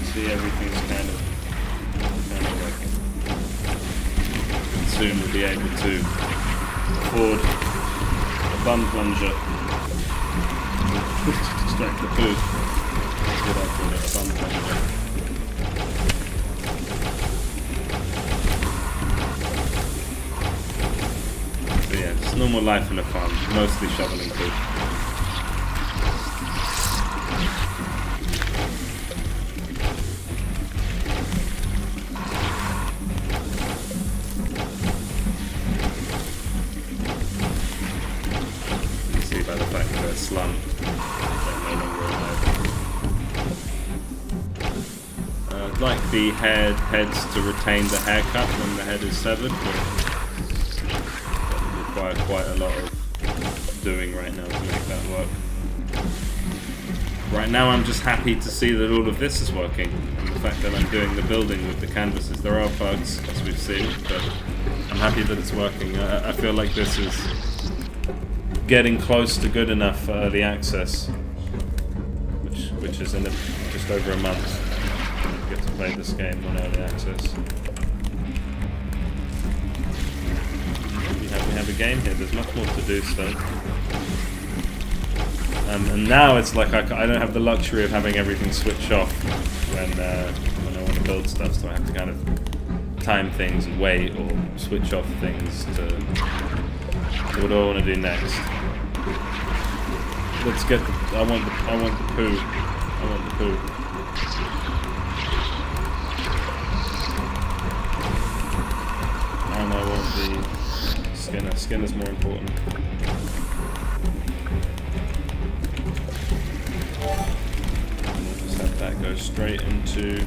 see, everything's kind of working. And soon we'll be able to afford a bum plunger to extract the food. That's what I call it, a bum plunger. Yeah, it's normal life in a farm, mostly shoveling food. You see by the fact that they're slumped, they're no longer alive. I'd like the heads to retain the haircut when the head is severed, but require quite a lot of doing right now to make that work. Right now I'm just happy to see that all of this is working, and the fact that I'm doing the building with the canvases. There are bugs, as we've seen, but I'm happy that it's working. I feel like this is getting close to good enough for early access, which is in just over a month. I get to play this game on early access. We have a game here. There's much more to do still. And now it's like I don't have the luxury of having everything switch off when I want to build stuff, so I have to kind of time things and wait or switch off things to what do I want to do next. Let's get I want the poo. I want the poo. And I want the Skinner. Skinner's more important. That goes straight into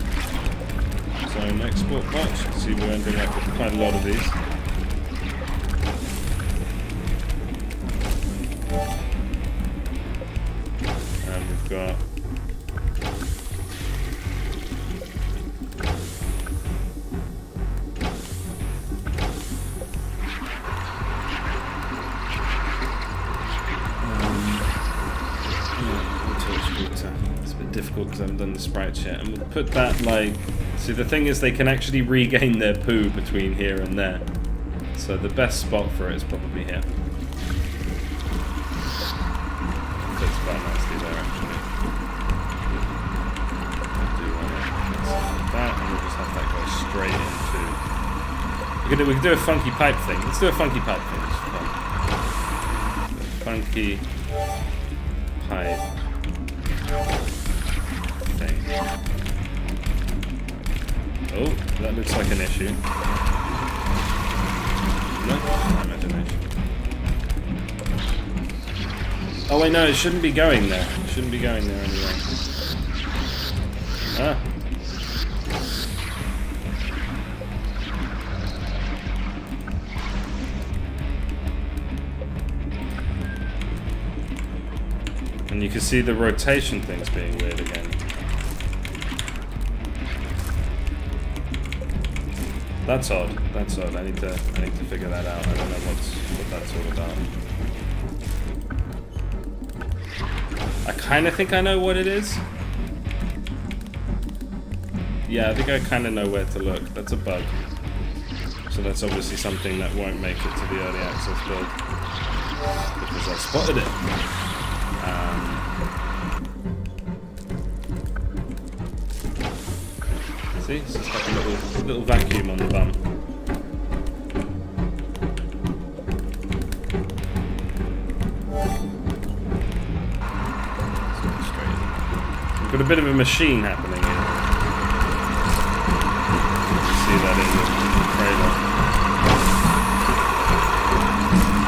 zone export box. You can see we're ending up with quite a lot of these. And we've got difficult because I haven't done the sprites yet, and we'll put that like, see the thing is they can actually regain their poo between here and there, so the best spot for it is probably here. Fits quite nicely there actually. Do like that, and we'll just have that go straight into, we can do a funky pipe thing. Let's do a funky pipe thing. Funky pipe thing. Oh, that looks like an issue. No, imagination. Oh wait, no, it shouldn't be going there. It shouldn't be going there anyway. Ah. And you can see the rotation things being weird again. That's odd. That's odd. I need to figure that out. I don't know what that's all about. I kind of think I know what it is. Yeah, I think I kind of know where to look. That's a bug. So that's obviously something that won't make it to the early access build because I spotted it. See, it's just like a little vacuum on the bum. We've got a bit of a machine happening here. You can see that in the trailer.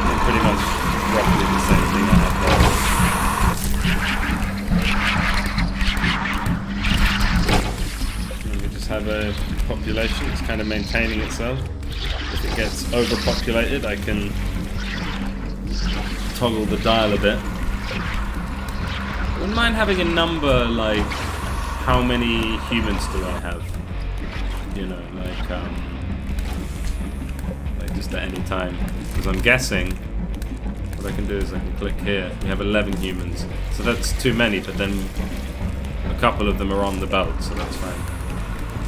They're pretty much roughly the same thing I have there. Have a population that's kind of maintaining itself. If it gets overpopulated, I can toggle the dial a bit. I wouldn't mind having a number like how many humans do I have? You know, like just at any time. Because I'm guessing what I can do is I can click here. We have 11 humans, so that's too many. But then a couple of them are on the belt, so that's fine.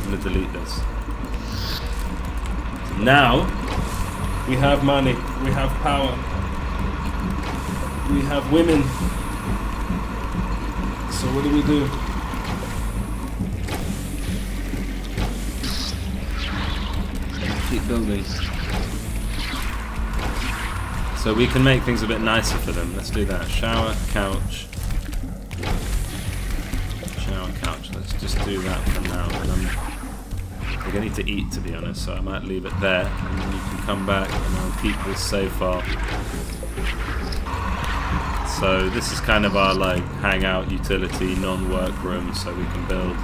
I'm going to delete this. So now, we have money, we have power, we have women. So what do we do? Keep building. So we can make things a bit nicer for them. Let's do that. Shower, couch. Shower, couch. Let's just do that for now. And we're going to need to eat, to be honest, so I might leave it there, and then you can come back, and I'll keep this so far. So this is kind of our like hangout utility, non-work room, so we can build.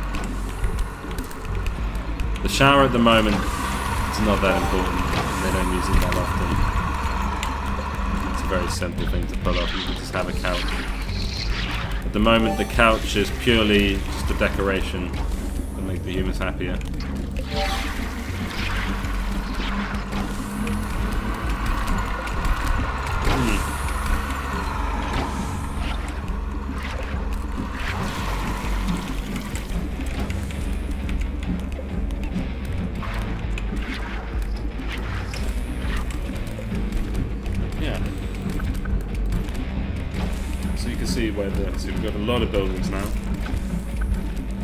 The shower at the moment is not that important, they don't use it that often. a very simple thing to pull off. You can just have a couch. At the moment, the couch is purely just a decoration to make the humans happier. So we've got a lot of buildings now.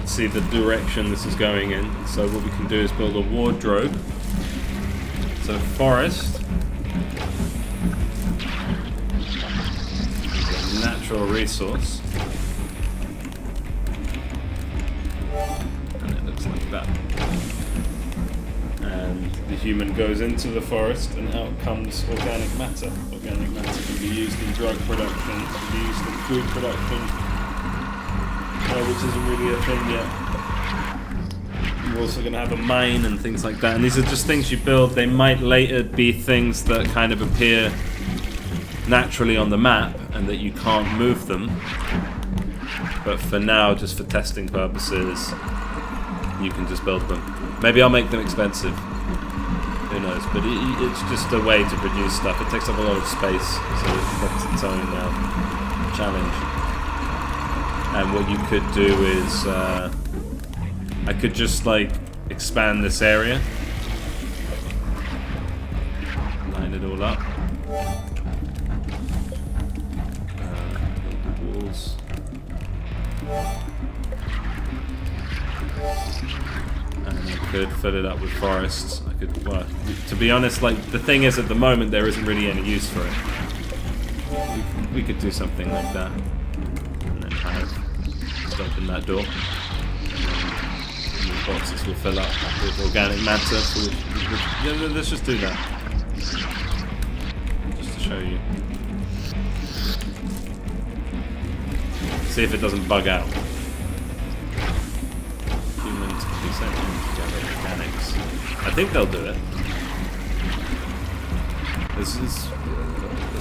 See the direction this is going in. So what we can do is build a wardrobe. So forest. It's a natural resource. And it looks like that. And the human goes into the forest and out comes organic matter. Organic matter can be used in drug production, can be used in food production, which isn't really a thing yet. You're also going to have a mine and things like that. And these are just things you build. They might later be things that kind of appear naturally on the map and that you can't move them. But for now, just for testing purposes, you can just build them. Maybe I'll make them expensive. Who knows? But it's just a way to produce stuff. It takes up a lot of space, so that's its own challenge. And what you could do is, I could just like expand this area, line it all up, walls. And I could fill it up with forests. I could, well, to be honest, like the thing is, at the moment there isn't really any use for it. We could do something like that, and then just open that door. And the boxes will fill up with organic matter. Yeah, let's just do that, just to show you. See if it doesn't bug out. Humans can be sent in together, organics. I think they'll do it.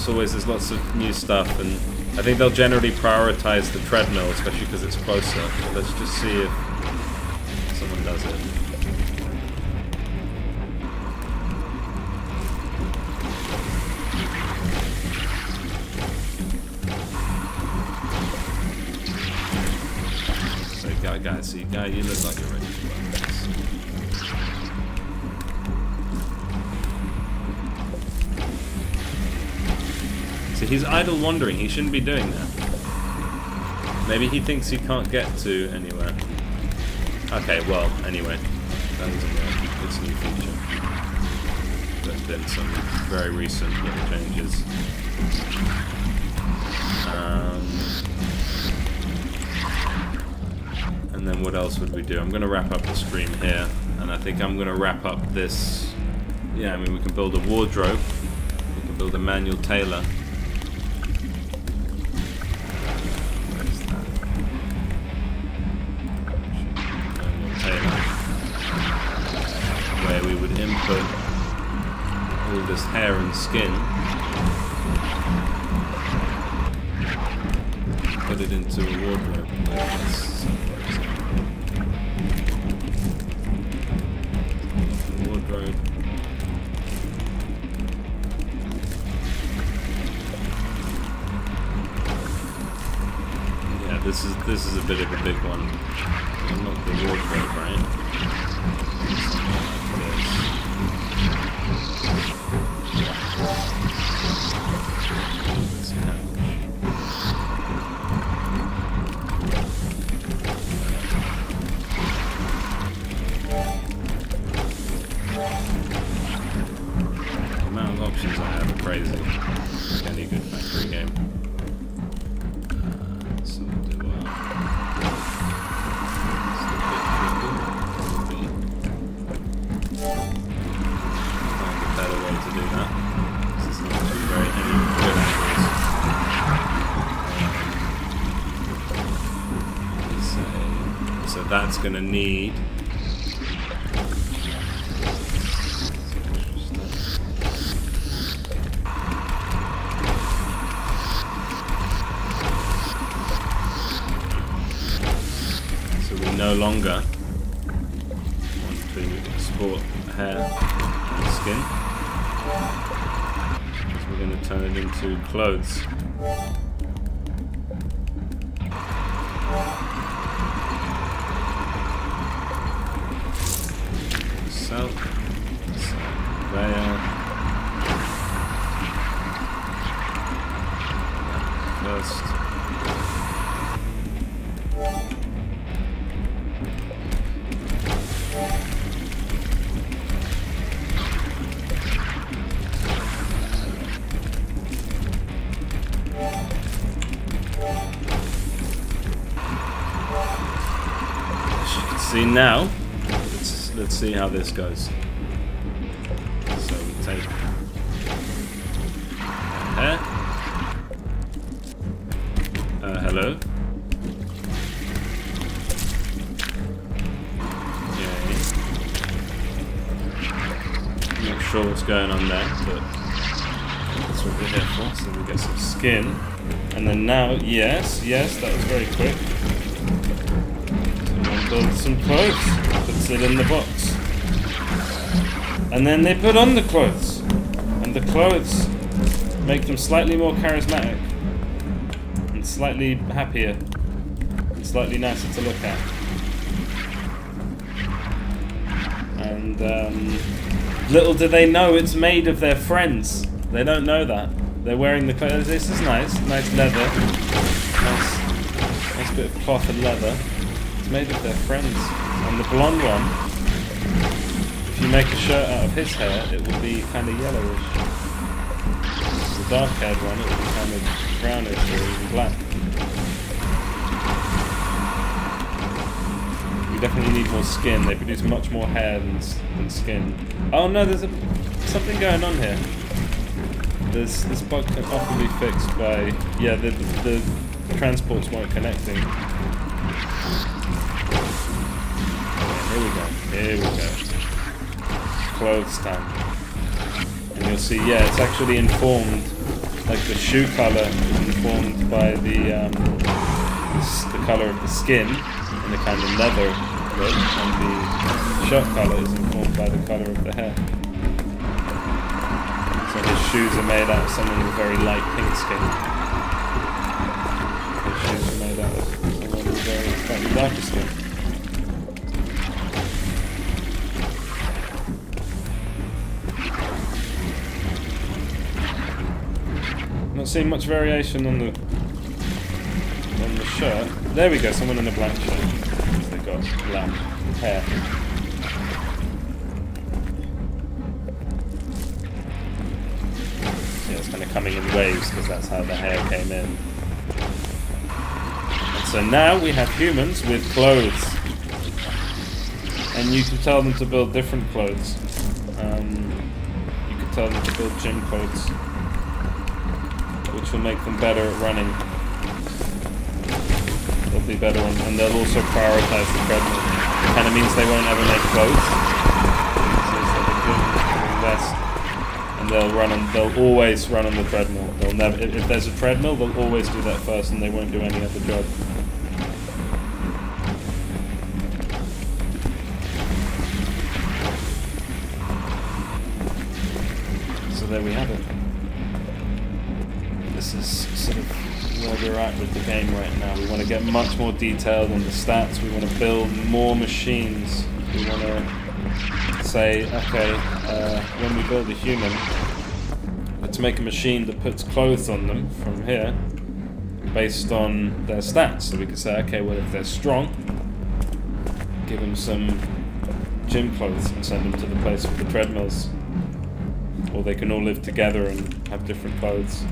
There's lots of new stuff, and I think they'll generally prioritize the treadmill, especially because it's closer. So let's just see if someone does it. So guys, see, guy, you look like you're ready to work this. So he's idle wandering. He shouldn't be doing that. Maybe he thinks he can't get to anywhere. Okay, well, anyway, that doesn't work. It's a new feature. There's been some very recent little changes. And then what else would we do? I'm going to wrap up the stream here, and I think I'm going to wrap up this. Yeah, I mean, we can build a wardrobe. We can build a manual tailor. Where we would input all this hair and skin, put it into a wardrobe like this. Wardrobe. Yeah, this is a bit of a big one. Not the wardrobe, right? The amount of options I have are crazy. Like any good factory game. So we'll do find a better way to do that. This is not too very any good angles. So that's going to need. no longer want to export hair and skin, because we're going to turn it into clothes. So, there. First. As you can see now, let's see how this goes. So we take hair. Hello. Okay. Not sure what's going on there, but that's what we're here for. So we get some skin, and then now, yes, that was very quick. Someone builds some clothes, puts it in the box, and then they put on the clothes, and the clothes make them slightly more charismatic. Slightly happier, slightly nicer to look at, and little do they know it's made of their friends. They don't know that. They're wearing the clothes. This is nice leather, nice bit of cloth and leather. It's made of their friends. And the blonde one, if you make a shirt out of his hair, it will be kind of yellowish. The dark-haired one, it will be kind of brownish or even black. We definitely need more skin. They produce much more hair than skin. Oh no, there's something going on here. This bug can often be fixed by the transports weren't connecting. Here we go. Clothes time. And you'll see, it's actually informed. Like the shoe color is informed by the color of the skin and the kind of leather look, and the shirt color is informed by the color of the hair. So his shoes are made out of someone with very light pink skin. His shoes are made out of someone with very slightly darker skin. Not seeing much variation on the shirt. There we go, someone in a black shirt. They've got black hair. Yeah, it's kind of coming in waves because that's how the hair came in. And so now we have humans with clothes. And you can tell them to build different clothes. You can tell them to build gym clothes, which will make them better at running. They'll be better and they'll also prioritize the treadmill. It kind of means they won't ever make clothes. So it's like a good invest. And they'll always run on the treadmill. They'll never, if there's a treadmill, they'll always do that first and they won't do any other job. So there we have it. This is sort of where we're at with the game right now. We want to get much more detailed on the stats. We want to build more machines. We want to say, okay, when we build a human, let's make a machine that puts clothes on them from here based on their stats. So we can say, okay, well, if they're strong, give them some gym clothes and send them to the place with the treadmills. Or they can all live together and have different clothes.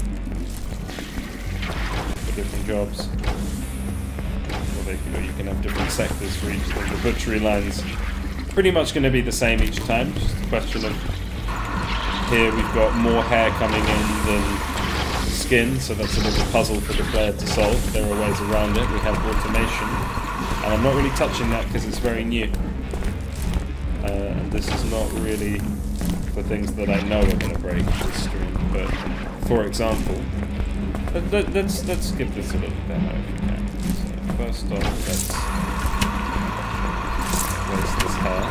Different jobs, or you can have different sectors for each of them. The butchery line's pretty much going to be the same each time, just a question of here we've got more hair coming in than skin, so that's a little puzzle for the player to solve. There are ways around it. We have automation, and I'm not really touching that because it's very new, and this is not really for things that I know are going to break this stream, but for example, let's give this a little demo if we can. So first off, this hair.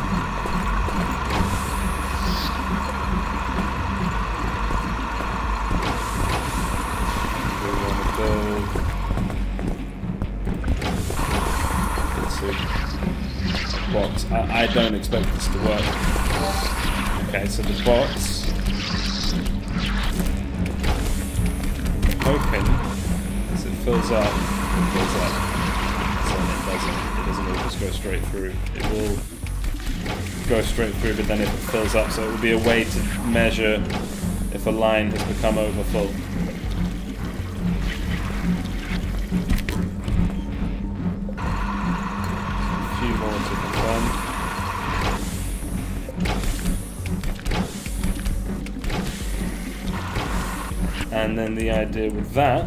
We want to build. Let's see. Box. I don't expect this to work. Okay, so the box. Hoping as it fills up. So it doesn't all just go straight through. It will go straight through, but then it fills up, so it will be a way to measure if a line has become over full. A few more to confirm. And then the idea with that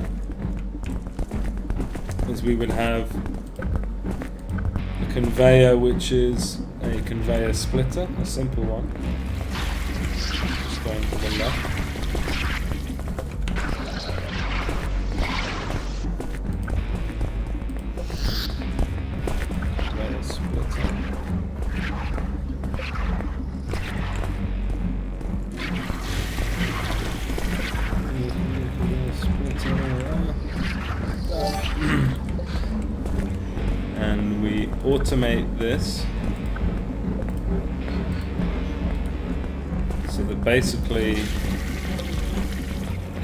is we would have a conveyor, which is a conveyor splitter, a simple one. Just going to the left. Conveyor splitter. And we automate this so that basically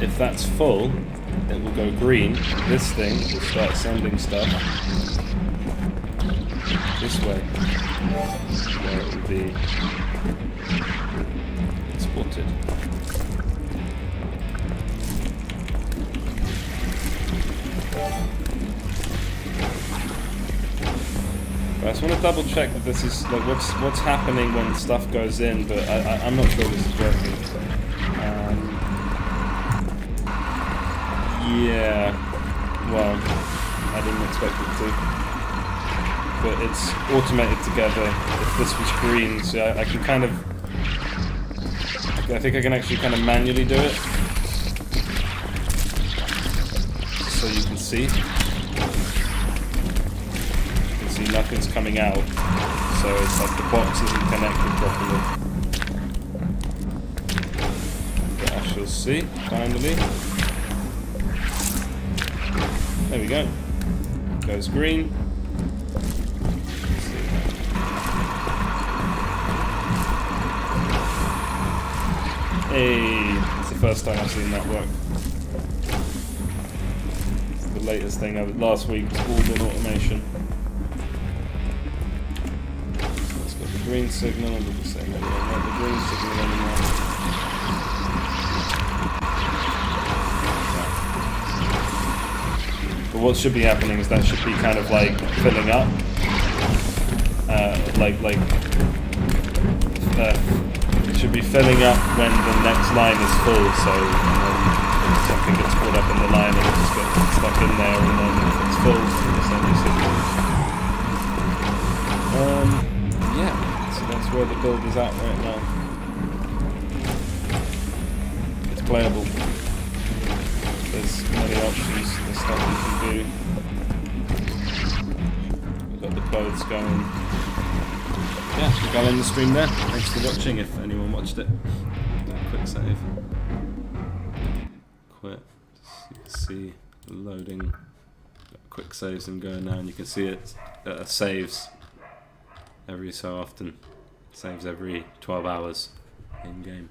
if that's full it will go green. This thing will start sending stuff this way where it will be exported. I just want to double check that this is like what's happening when stuff goes in, but I'm not sure this is working. Yeah, well, I didn't expect it to, but it's automated together. If this was green, so I can kind of, I think I can actually kind of manually do it, so you can see. Nothing's coming out, so it's like the box isn't connected properly. But I shall see, finally. There we go. Goes green. Hey, it's the first time I've seen that work. It's the latest thing. Last week was all been automation. Green signal, and we'll be saying that we don't want the green signal anymore. But what should be happening is that should be kind of like filling up, it should be filling up when the next line is full. So if something gets caught up in the line, it'll just get stuck in there, and then if it's full, it'll send you signals. Yeah. That's where the build is at right now. It's playable. There's many options, there's stuff you can do. We've got the clothes going. Yeah, we'll go in the stream there. Thanks for watching if anyone watched it. Quick save. Quit. You can see loading. Quick saves and going now, and you can see it saves every so often. Saves every 12 hours in game.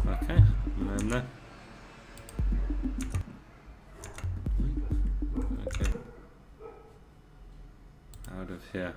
Okay, and then there. Okay. Out of here.